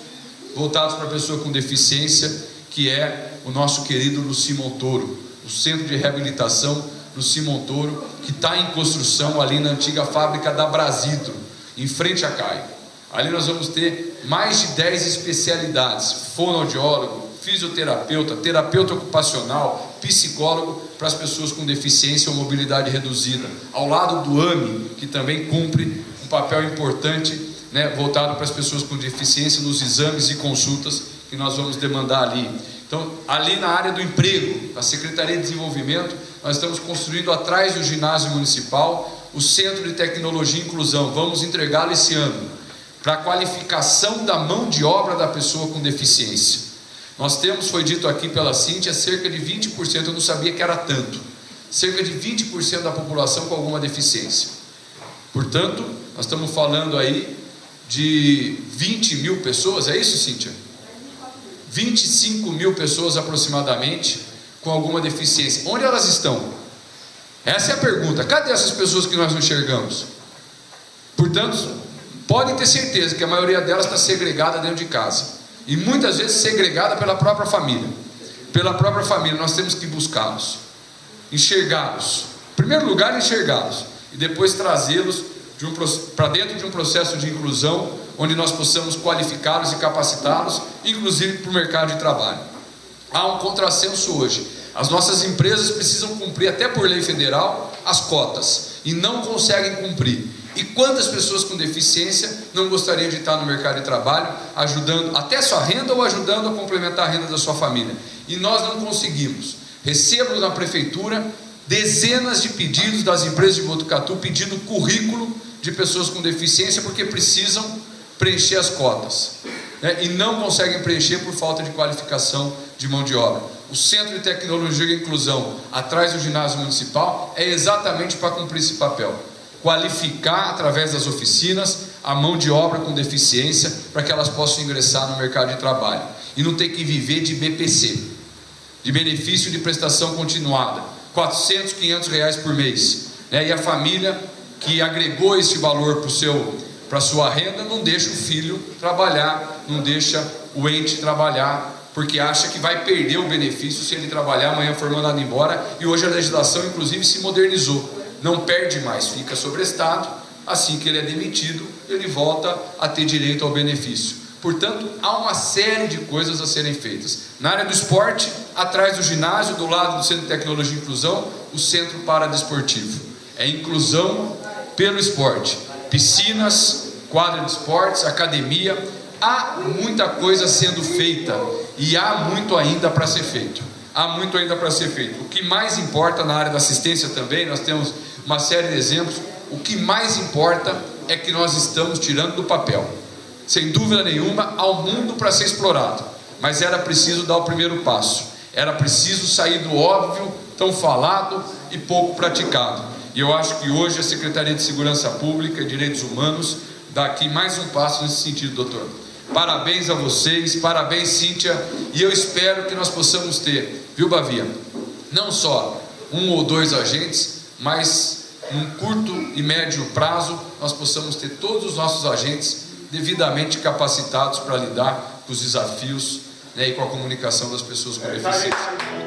voltados para a pessoa com deficiência, que é o nosso querido Luci Montoro, o Centro de Reabilitação Luci Montoro, que está em construção ali na antiga fábrica da Brasitro, em frente à CAI. Ali nós vamos ter mais de 10 especialidades: fonoaudiólogo, fisioterapeuta, terapeuta ocupacional, psicólogo para as pessoas com deficiência ou mobilidade reduzida, ao lado do AME, que também cumpre um papel importante, né, voltado para as pessoas com deficiência nos exames e consultas que nós vamos demandar ali. Então, ali na área do emprego, a Secretaria de Desenvolvimento, nós estamos construindo atrás do ginásio municipal o Centro de Tecnologia e Inclusão. Vamos entregá-lo esse ano, para a qualificação da mão de obra da pessoa com deficiência. Nós temos, foi dito aqui pela Cíntia, cerca de 20%, eu não sabia que era tanto, cerca de 20% da população com alguma deficiência. Portanto, nós estamos falando aí de 20 mil pessoas, é isso, Cíntia? 25 mil pessoas aproximadamente com alguma deficiência. Onde elas estão? Essa é a pergunta. Cadê essas pessoas que nós não enxergamos? Portanto, podem ter certeza que a maioria delas está segregada dentro de casa. E muitas vezes segregada pela própria família. Pela própria família, nós temos que buscá-los, enxergá-los. Em primeiro lugar, enxergá-los. E depois trazê-los para dentro de um processo de inclusão, onde nós possamos qualificá-los e capacitá-los, inclusive para o mercado de trabalho. Há um contrassenso hoje. As nossas empresas precisam cumprir, até por lei federal, as cotas, e não conseguem cumprir. E quantas pessoas com deficiência não gostariam de estar no mercado de trabalho, ajudando até a sua renda ou ajudando a complementar a renda da sua família? E nós não conseguimos. Recebo na prefeitura dezenas de pedidos das empresas de Botucatu pedindo currículo de pessoas com deficiência, porque precisam preencher as cotas, né? E não conseguem preencher por falta de qualificação de mão de obra. O Centro de Tecnologia e Inclusão, atrás do ginásio municipal, é exatamente para cumprir esse papel: qualificar através das oficinas a mão de obra com deficiência, para que elas possam ingressar no mercado de trabalho e não ter que viver de BPC, de benefício de prestação continuada, 400, 500 reais por mês, né? E a família que agregou esse valor para a sua renda não deixa o filho trabalhar, não deixa o ente trabalhar, porque acha que vai perder o benefício se ele trabalhar, amanhã for mandado embora. E hoje a legislação inclusive se modernizou, não perde mais, fica sobrestado. Assim que ele é demitido, ele volta a ter direito ao benefício. Portanto, há uma série de coisas a serem feitas. Na área do esporte, atrás do ginásio, do lado do Centro de Tecnologia e Inclusão, o Centro Paradesportivo. É inclusão pelo esporte, piscinas, quadra de esportes, academia. Há muita coisa sendo feita e há muito ainda para ser feito. Há muito ainda para ser feito. O que mais importa na área da assistência também, nós temos uma série de exemplos. O que mais importa é que nós estamos tirando do papel, sem dúvida nenhuma, há um mundo para ser explorado, mas era preciso dar o primeiro passo, era preciso sair do óbvio, tão falado e pouco praticado. E eu acho que hoje a Secretaria de Segurança Pública e Direitos Humanos dá aqui mais um passo nesse sentido, doutor. Parabéns a vocês, parabéns, Cíntia, e eu espero que nós possamos ter, viu, Bavia, não só um ou dois agentes, mas num curto e médio prazo nós possamos ter todos os nossos agentes devidamente capacitados para lidar com os desafios, né, e com a comunicação das pessoas com deficiência.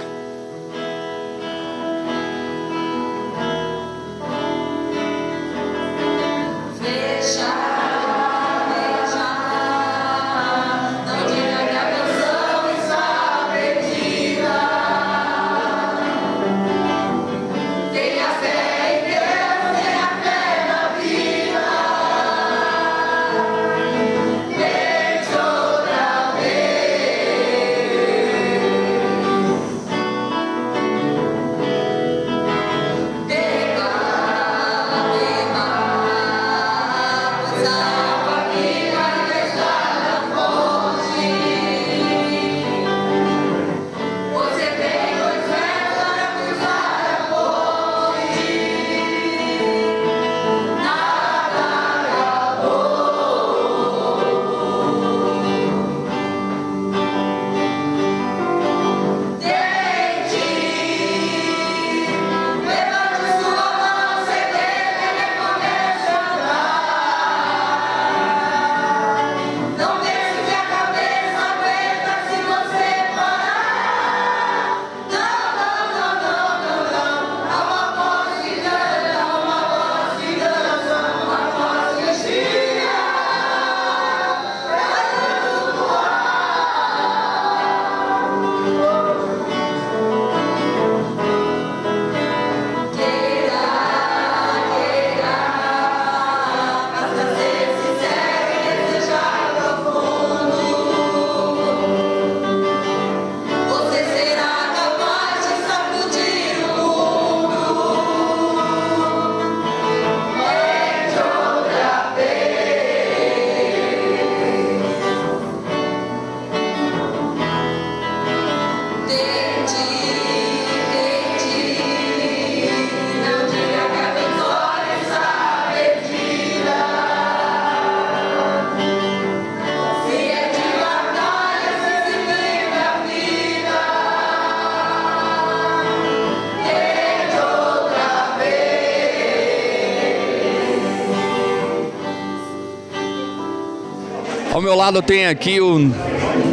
Ao meu lado eu tenho aqui o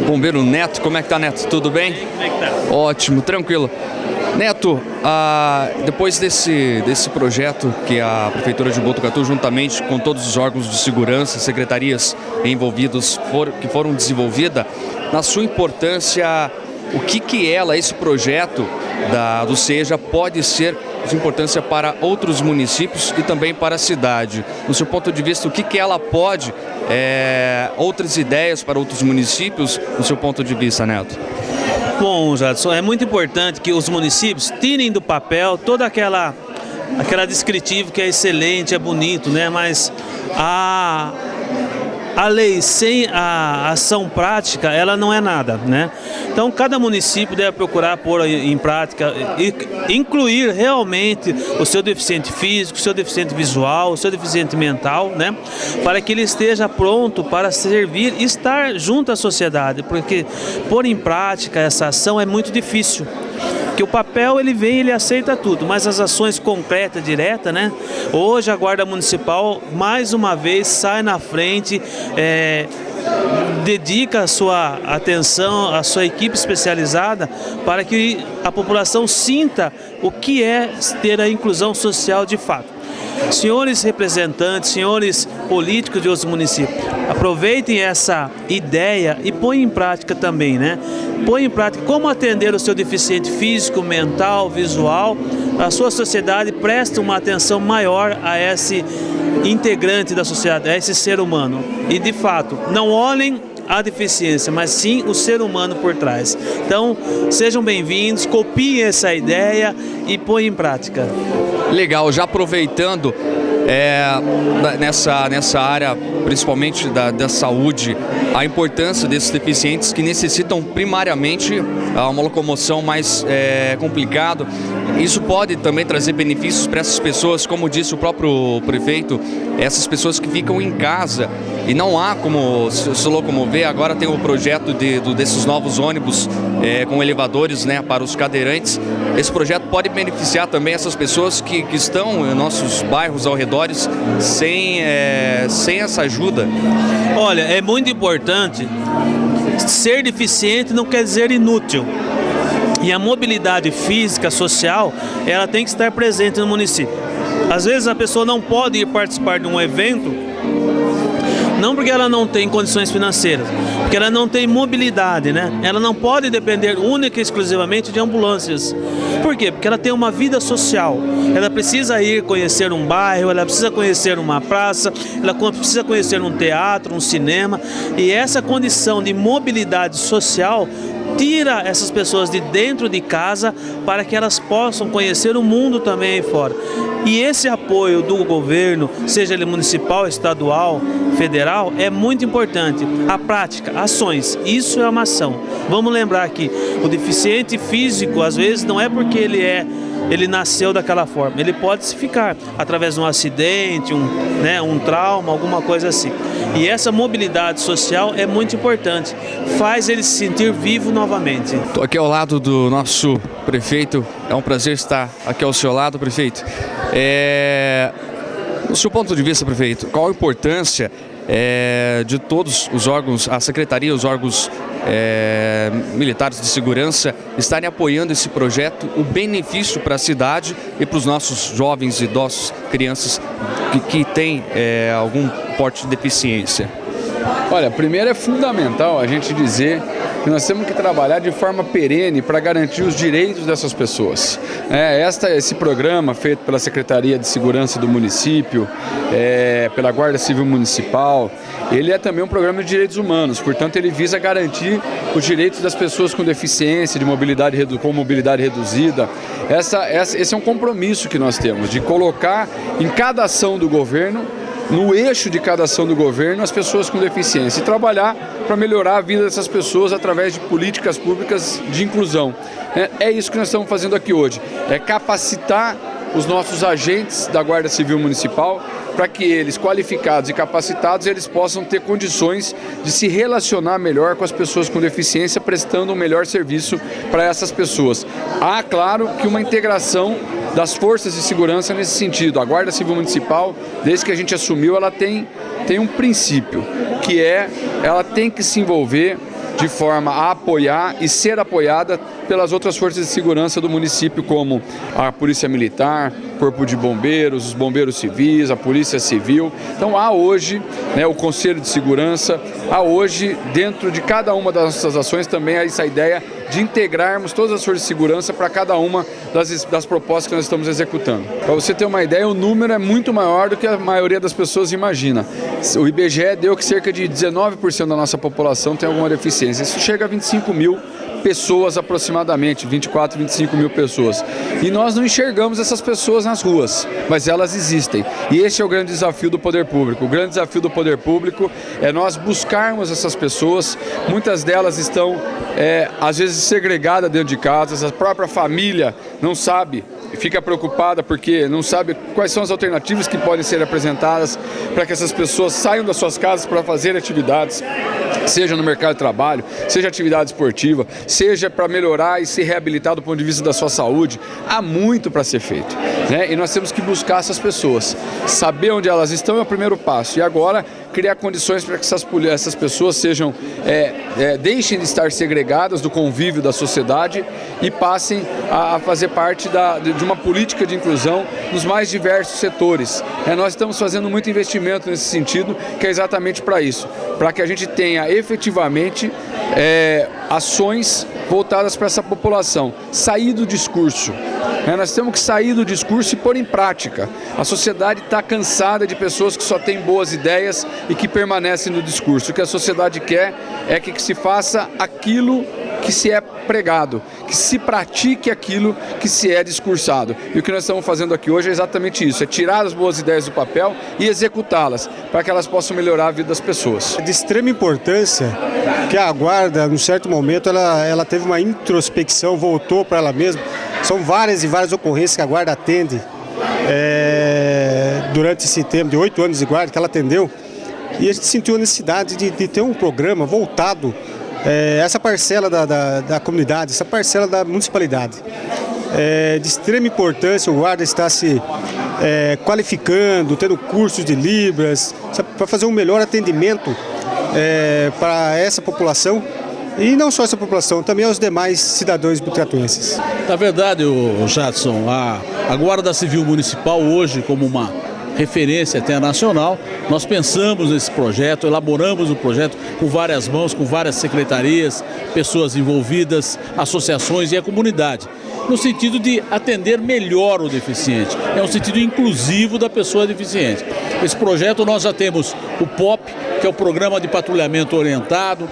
bombeiro Neto. Como é que tá, Neto? Tudo bem? Como é que tá? Ótimo, tranquilo. Neto, depois desse projeto que a Prefeitura de Botucatu, juntamente com todos os órgãos de segurança, secretarias envolvidos, que foram desenvolvidas, na sua importância, o que esse projeto do SEJA pode ser de importância para outros municípios e também para a cidade? No seu ponto de vista, o que ela pode, outras ideias para outros municípios, no seu ponto de vista, Neto? Bom, Jadson, é muito importante que os municípios tirem do papel toda aquela descritivo que é excelente, é bonito, né? Mas a lei sem a ação prática, ela não é nada, né? Então, cada município deve procurar pôr em prática e incluir realmente o seu deficiente físico, o seu deficiente visual, o seu deficiente mental, né? Para que ele esteja pronto para servir e estar junto à sociedade, porque pôr em prática essa ação é muito difícil. Porque o papel, ele vem, ele aceita tudo, mas as ações concretas, diretas, né? Hoje a Guarda Municipal, mais uma vez, sai na frente, dedica a sua atenção, a sua equipe especializada para que a população sinta o que é ter a inclusão social de fato. Senhores representantes, senhores políticos de outros municípios, aproveitem essa ideia e põem em prática também, né? Põe em prática como atender o seu deficiente físico, mental, visual. A sua sociedade presta uma atenção maior a esse integrante da sociedade, a esse ser humano. E, de fato, não olhem a deficiência, mas sim o ser humano por trás. Então, sejam bem-vindos, copiem essa ideia e põem em prática. Legal, já aproveitando nessa área, principalmente da saúde, a importância desses deficientes que necessitam primariamente uma locomoção mais complicada. Isso pode também trazer benefícios para essas pessoas, como disse o próprio prefeito, essas pessoas que ficam em casa e não há como se locomover. Agora tem o projeto desses novos ônibus com elevadores, né, para os cadeirantes. Esse projeto pode beneficiar também essas pessoas que estão em nossos bairros ao redor sem essa ajuda. Olha, é muito importante. Ser deficiente não quer dizer inútil. E a mobilidade física, social, ela tem que estar presente no município. Às vezes a pessoa não pode ir participar de um evento, não porque ela não tem condições financeiras, porque ela não tem mobilidade, né? Ela não pode depender única e exclusivamente de ambulâncias. Por quê? Porque ela tem uma vida social. Ela precisa ir conhecer um bairro, ela precisa conhecer uma praça, ela precisa conhecer um teatro, um cinema. E essa condição de mobilidade social tira essas pessoas de dentro de casa para que elas possam conhecer o mundo também aí fora. E esse apoio do governo, seja ele municipal, estadual, federal, é muito importante. A prática, ações, isso é uma ação. Vamos lembrar que o deficiente físico, às vezes, não é porque ele nasceu daquela forma. Ele pode se ficar através de um acidente, um trauma, alguma coisa assim. E essa mobilidade social é muito importante. Faz ele se sentir vivo novamente. Estou aqui ao lado do nosso prefeito. É um prazer estar aqui ao seu lado, prefeito. Do seu ponto de vista, prefeito, qual a importância de todos os órgãos, a secretaria, os órgãos militares de segurança estarem apoiando esse projeto, o benefício para a cidade e para os nossos jovens, idosos, crianças que têm algum porte de deficiência? Olha, primeiro é fundamental a gente dizer que nós temos que trabalhar de forma perene para garantir os direitos dessas pessoas. Esse programa feito pela Secretaria de Segurança do município, pela Guarda Civil Municipal, ele é também um programa de direitos humanos, portanto ele visa garantir os direitos das pessoas com deficiência, com mobilidade reduzida. Esse é um compromisso que nós temos, de colocar em cada ação do governo, no eixo de cada ação do governo, as pessoas com deficiência e trabalhar para melhorar a vida dessas pessoas através de políticas públicas de inclusão. É isso que nós estamos fazendo aqui hoje, é capacitar os nossos agentes da Guarda Civil Municipal para que eles, qualificados e capacitados, eles possam ter condições de se relacionar melhor com as pessoas com deficiência, prestando um melhor serviço para essas pessoas. Há, claro, que uma integração das forças de segurança nesse sentido. A Guarda Civil Municipal, desde que a gente assumiu, ela tem um princípio, que é ela tem que se envolver de forma a apoiar e ser apoiada pelas outras forças de segurança do município, como a Polícia Militar, Corpo de Bombeiros, os Bombeiros Civis, a Polícia Civil. Então há hoje, né, o Conselho de Segurança, há hoje, dentro de cada uma das nossas ações, também há essa ideia de integrarmos todas as forças de segurança para cada uma das propostas que nós estamos executando. Para você ter uma ideia, o número é muito maior do que a maioria das pessoas imagina. O IBGE deu que cerca de 19% da nossa população tem alguma deficiência. Isso chega a 25 mil pessoas aproximadamente, 24, 25 mil pessoas. E nós não enxergamos essas pessoas nas ruas, mas elas existem. E esse é o grande desafio do poder público. O grande desafio do poder público é nós buscarmos essas pessoas. Muitas delas estão, às vezes, segregadas dentro de casa, a própria família não sabe, fica preocupada porque não sabe quais são as alternativas que podem ser apresentadas para que essas pessoas saiam das suas casas para fazer atividades, seja no mercado de trabalho, seja atividade esportiva, seja para melhorar e se reabilitar do ponto de vista da sua saúde. Há muito para ser feito, né? E nós temos que buscar essas pessoas. Saber onde elas estão é o primeiro passo. E agora, criar condições para que essas pessoas sejam, deixem de estar segregadas do convívio da sociedade e passem a fazer parte de uma política de inclusão nos mais diversos setores. Nós estamos fazendo muito investimento nesse sentido, que é exatamente para isso, para que a gente tenha efetivamente ações voltadas para essa população, sair do discurso. Nós temos que sair do discurso e pôr em prática. A sociedade está cansada de pessoas que só têm boas ideias e que permanecem no discurso. O que a sociedade quer é que se faça aquilo que se é pregado, que se pratique aquilo que se é discursado. E o que nós estamos fazendo aqui hoje é exatamente isso, é tirar as boas ideias do papel e executá-las, para que elas possam melhorar a vida das pessoas. É de extrema importância que a guarda, num certo momento, ela teve uma introspecção, voltou para ela mesma. São várias e várias ocorrências que a guarda atende durante esse tempo de 8 anos de guarda que ela atendeu. E a gente sentiu a necessidade de ter um programa voltado essa parcela da comunidade, essa parcela da municipalidade. De extrema importância o guarda está se qualificando, tendo cursos de Libras, para fazer um melhor atendimento para essa população. E não só essa população, também aos demais cidadãos butucatuenses. Na verdade, Jadson, a Guarda Civil Municipal hoje, como uma referência internacional, nós pensamos nesse projeto, elaboramos o projeto com várias mãos, com várias secretarias, pessoas envolvidas, associações e a comunidade, no sentido de atender melhor o deficiente. É um sentido inclusivo da pessoa deficiente. Esse projeto nós já temos o POP, que é o Programa de Patrulhamento Orientado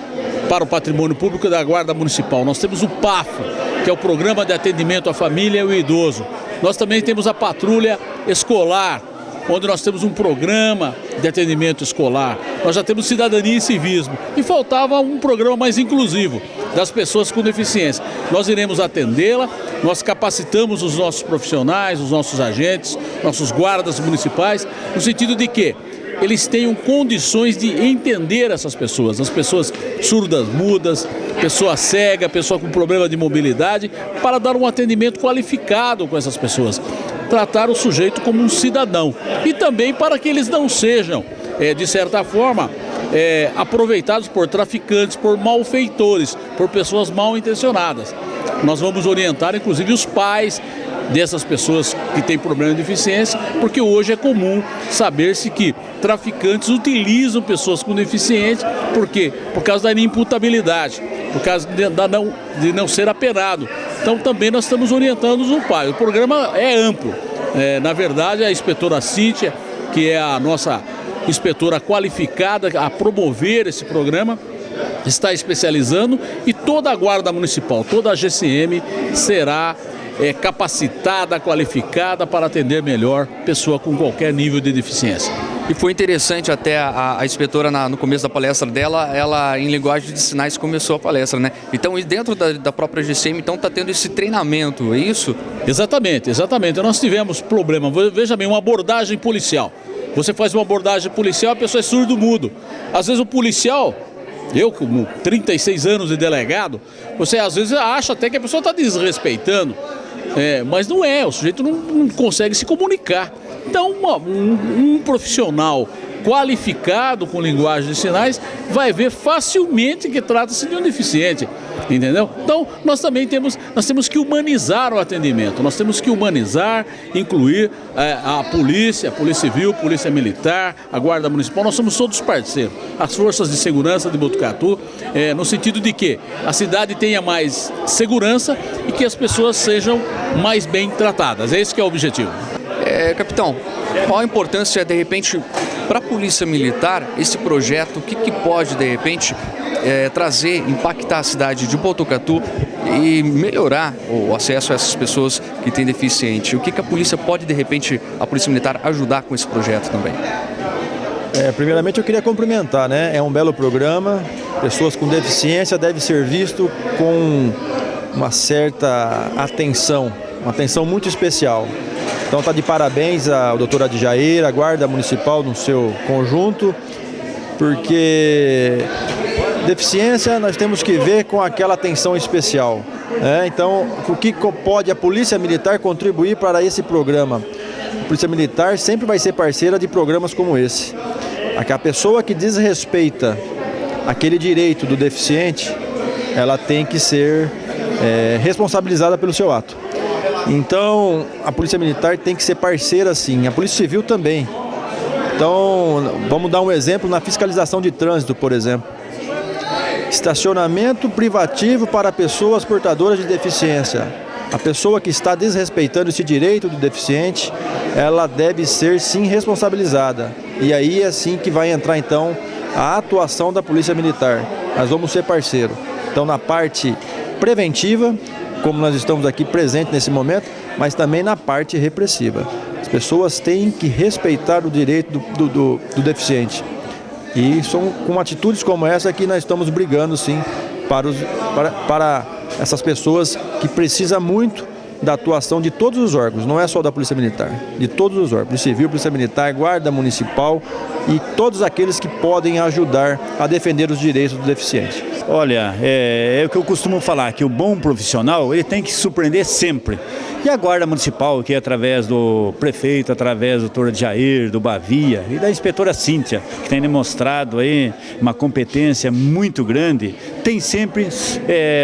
para o Patrimônio Público da Guarda Municipal. Nós temos o PAFO, que é o Programa de Atendimento à Família e ao Idoso. Nós também temos a Patrulha Escolar, onde nós temos um programa de atendimento escolar. Nós já temos Cidadania e Civismo. E faltava um programa mais inclusivo das pessoas com deficiência. Nós iremos atendê-la, nós capacitamos os nossos profissionais, os nossos agentes, nossos guardas municipais, no sentido de que eles tenham condições de entender essas pessoas, as pessoas surdas, mudas, pessoa cega, pessoa com problema de mobilidade, para dar um atendimento qualificado com essas pessoas. Tratar o sujeito como um cidadão e também para que eles não sejam, de certa forma, aproveitados por traficantes, por malfeitores, por pessoas mal intencionadas. Nós vamos orientar, inclusive, os pais dessas pessoas que têm problema de deficiência, porque hoje é comum saber-se que traficantes utilizam pessoas com deficiência, por quê? Por causa da inimputabilidade, por causa de não ser apenado. Então também nós estamos orientando o pai. O programa é amplo. Na verdade, a inspetora Cíntia, que é a nossa inspetora qualificada a promover esse programa, está especializando, e toda a Guarda Municipal, toda a GCM será capacitada, qualificada para atender melhor pessoa com qualquer nível de deficiência. E foi interessante até a inspetora no começo da palestra dela, ela em linguagem de sinais começou a palestra, né? Então, dentro da própria GCM, então está tendo esse treinamento, é isso? Exatamente, exatamente. Nós tivemos problema, veja bem, uma abordagem policial. Você faz uma abordagem policial, a pessoa é surdo-mudo. Às vezes o policial, eu com 36 anos de delegado, você às vezes acha até que a pessoa está desrespeitando, mas não é, o sujeito não consegue se comunicar. Então, um profissional qualificado com linguagem de sinais vai ver facilmente que trata-se de um deficiente, entendeu? Então, nós temos que humanizar o atendimento, nós temos que humanizar, incluir a Polícia Civil, Polícia Militar, a Guarda Municipal, nós somos todos parceiros, as forças de segurança de Botucatu, no sentido de que a cidade tenha mais segurança e que as pessoas sejam mais bem tratadas, esse que é o objetivo. Capitão, qual a importância, de repente, para a Polícia Militar, esse projeto, o que pode, de repente, trazer, impactar a cidade de Botucatu e melhorar o acesso a essas pessoas que têm deficiente? O que a polícia pode, de repente, a Polícia Militar ajudar com esse projeto também? Primeiramente eu queria cumprimentar, né? É um belo programa, pessoas com deficiência devem ser visto com uma certa atenção, uma atenção muito especial. Então está de parabéns ao doutor Adjair, a Guarda Municipal no seu conjunto, porque deficiência nós temos que ver com aquela atenção especial, né? Então, o que pode a Polícia Militar contribuir para esse programa? A Polícia Militar sempre vai ser parceira de programas como esse. A pessoa que desrespeita aquele direito do deficiente, ela tem que ser responsabilizada pelo seu ato. Então, a Polícia Militar tem que ser parceira sim, a Polícia Civil também. Então, vamos dar um exemplo na fiscalização de trânsito, por exemplo. Estacionamento privativo para pessoas portadoras de deficiência. A pessoa que está desrespeitando esse direito do deficiente, ela deve ser sim responsabilizada. E aí é assim que vai entrar então a atuação da Polícia Militar. Nós vamos ser parceiro. Então, na parte preventiva, como nós estamos aqui presentes nesse momento, mas também na parte repressiva. As pessoas têm que respeitar o direito do deficiente. E são com atitudes como essa que nós estamos brigando, sim, para essas pessoas que precisam muito da atuação de todos os órgãos, não é só da Polícia Militar, de todos os órgãos, Polícia Civil, Polícia Militar, Guarda Municipal e todos aqueles que podem ajudar a defender os direitos do deficiente. Olha, é o que eu costumo falar, que o bom profissional ele tem que se surpreender sempre. E a Guarda Municipal, que é através do prefeito, através do doutor Jair, do Bavia e da inspetora Cíntia, que tem demonstrado aí uma competência muito grande, tem sempre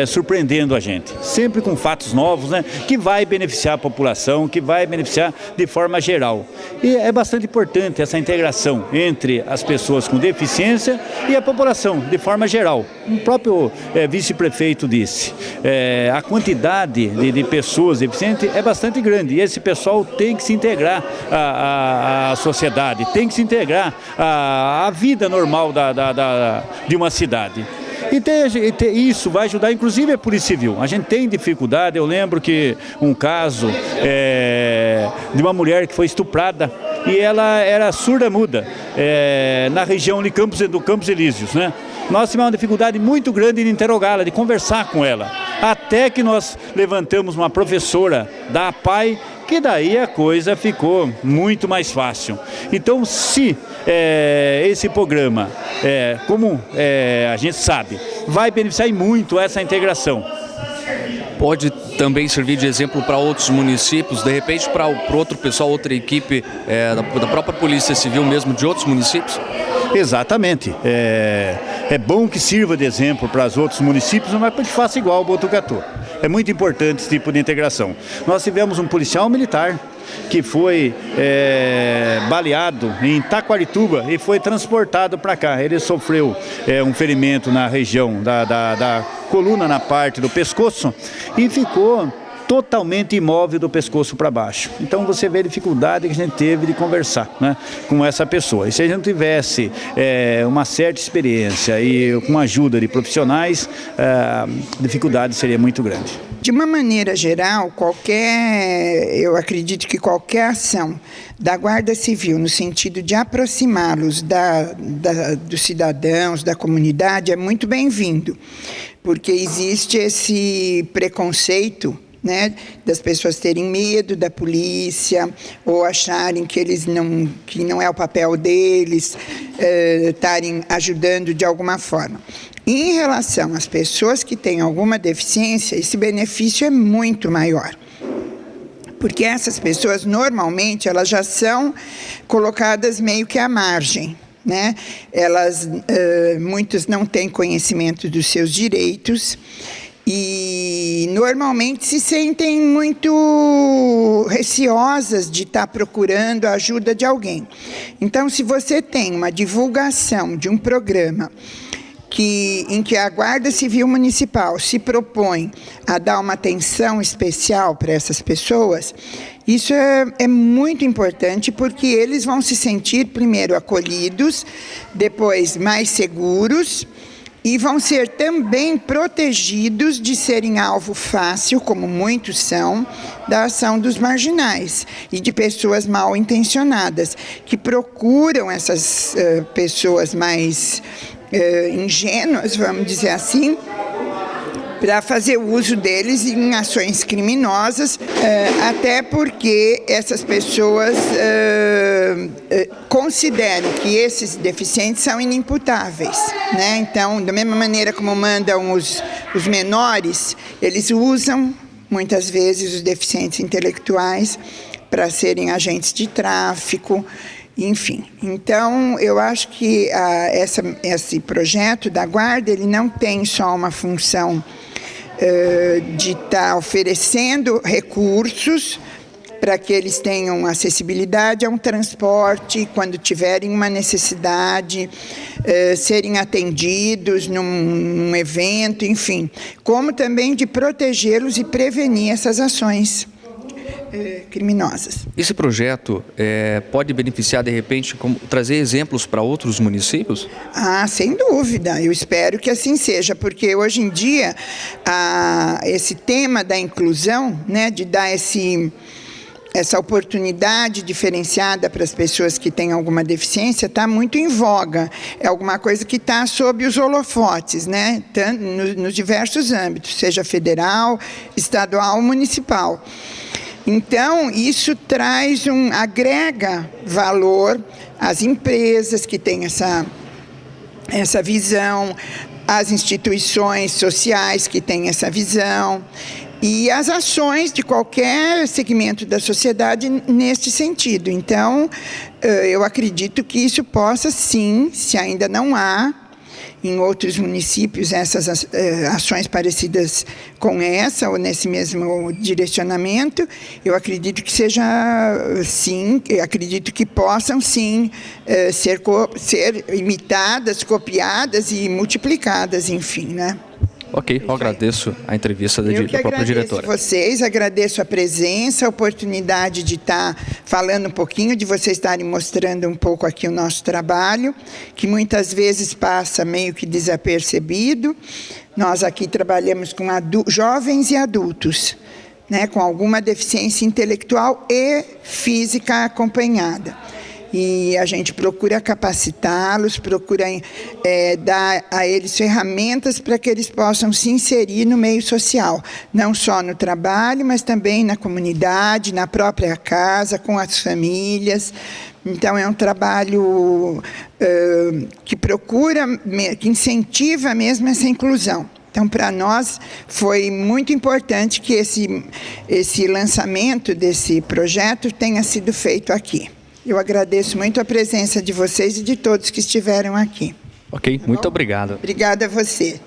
surpreendendo a gente, sempre com fatos novos, né, que vai beneficiar a população, que vai beneficiar de forma geral. E é bastante importante essa integração entre as pessoas com deficiência e a população, de forma geral. O próprio vice-prefeito disse, a quantidade de pessoas deficientes é bastante grande e esse pessoal tem que se integrar à sociedade, tem que se integrar à vida normal de uma cidade. E isso vai ajudar, inclusive, a Polícia Civil. A gente tem dificuldade, eu lembro que um caso de uma mulher que foi estuprada e ela era surda-muda na região de do Campos Elíseos, né? Nós tivemos uma dificuldade muito grande de interrogá-la, de conversar com ela, até que nós levantamos uma professora da APAI, que daí a coisa ficou muito mais fácil. Então, se esse programa, como a gente sabe, vai beneficiar muito essa integração. Pode também servir de exemplo para outros municípios, de repente para outro pessoal, outra equipe da própria Polícia Civil mesmo, de outros municípios? Exatamente. É bom que sirva de exemplo para os outros municípios, mas que faça igual ao Botucatu. É muito importante esse tipo de integração. Nós tivemos um policial militar que foi baleado em Taquarituba e foi transportado para cá. Ele sofreu um ferimento na região da coluna, na parte do pescoço, e ficou totalmente imóvel do pescoço para baixo. Então você vê a dificuldade que a gente teve de conversar, né, com essa pessoa. E se a gente tivesse uma certa experiência e com a ajuda de profissionais, a dificuldade seria muito grande. De uma maneira geral, eu acredito que qualquer ação da Guarda Civil no sentido de aproximá-los dos cidadãos, da comunidade, é muito bem-vindo, porque existe esse preconceito, né, das pessoas terem medo da polícia ou acharem que que não é o papel deles estarem ajudando de alguma forma. Em relação às pessoas que têm alguma deficiência, esse benefício é muito maior. Porque essas pessoas, normalmente, elas já são colocadas meio que à margem, né? Muitos não têm conhecimento dos seus direitos e normalmente se sentem muito receosas de estar procurando a ajuda de alguém. Então, se você tem uma divulgação de um programa em que a Guarda Civil Municipal se propõe a dar uma atenção especial para essas pessoas, isso é muito importante, porque eles vão se sentir, primeiro, acolhidos, depois, mais seguros, e vão ser também protegidos de serem alvo fácil, como muitos são, da ação dos marginais e de pessoas mal intencionadas, que procuram essas pessoas mais ingênuas, vamos dizer assim, para fazer uso deles em ações criminosas, até porque essas pessoas consideram que esses deficientes são inimputáveis, né? Então, da mesma maneira como mandam os menores, eles usam muitas vezes os deficientes intelectuais para serem agentes de tráfico, enfim. Então, eu acho que esse projeto da Guarda, ele não tem só uma função de estar oferecendo recursos para que eles tenham acessibilidade a um transporte quando tiverem uma necessidade, serem atendidos num evento, enfim, como também de protegê-los e prevenir essas ações criminosas. Esse projeto pode beneficiar, de repente, trazer exemplos para outros municípios? Ah, sem dúvida. Eu espero que assim seja, porque hoje em dia esse tema da inclusão, né, de dar essa oportunidade diferenciada para as pessoas que têm alguma deficiência, está muito em voga. É alguma coisa que está sob os holofotes, né, nos diversos âmbitos, seja federal, estadual ou municipal. Então, isso agrega valor às empresas que têm essa visão, às instituições sociais que têm essa visão e às ações de qualquer segmento da sociedade neste sentido. Então, eu acredito que isso possa, sim, se ainda não há, em outros municípios, essas ações parecidas com essa, ou nesse mesmo direcionamento, eu acredito que seja, sim, acredito que possam, sim, ser imitadas, copiadas e multiplicadas, enfim, né? Ok, eu agradeço a entrevista da própria diretora. Eu agradeço vocês, agradeço a presença, a oportunidade de estar falando um pouquinho, de vocês estarem mostrando um pouco aqui o nosso trabalho, que muitas vezes passa meio que desapercebido. Nós aqui trabalhamos com jovens e adultos, né, com alguma deficiência intelectual e física acompanhada. E a gente procura capacitá-los, procura dar a eles ferramentas para que eles possam se inserir no meio social, não só no trabalho, mas também na comunidade, na própria casa, com as famílias. Então, é um trabalho que que incentiva mesmo essa inclusão. Então, para nós, foi muito importante que esse lançamento desse projeto tenha sido feito aqui. Eu agradeço muito a presença de vocês e de todos que estiveram aqui. Ok, muito obrigado. Obrigada a você.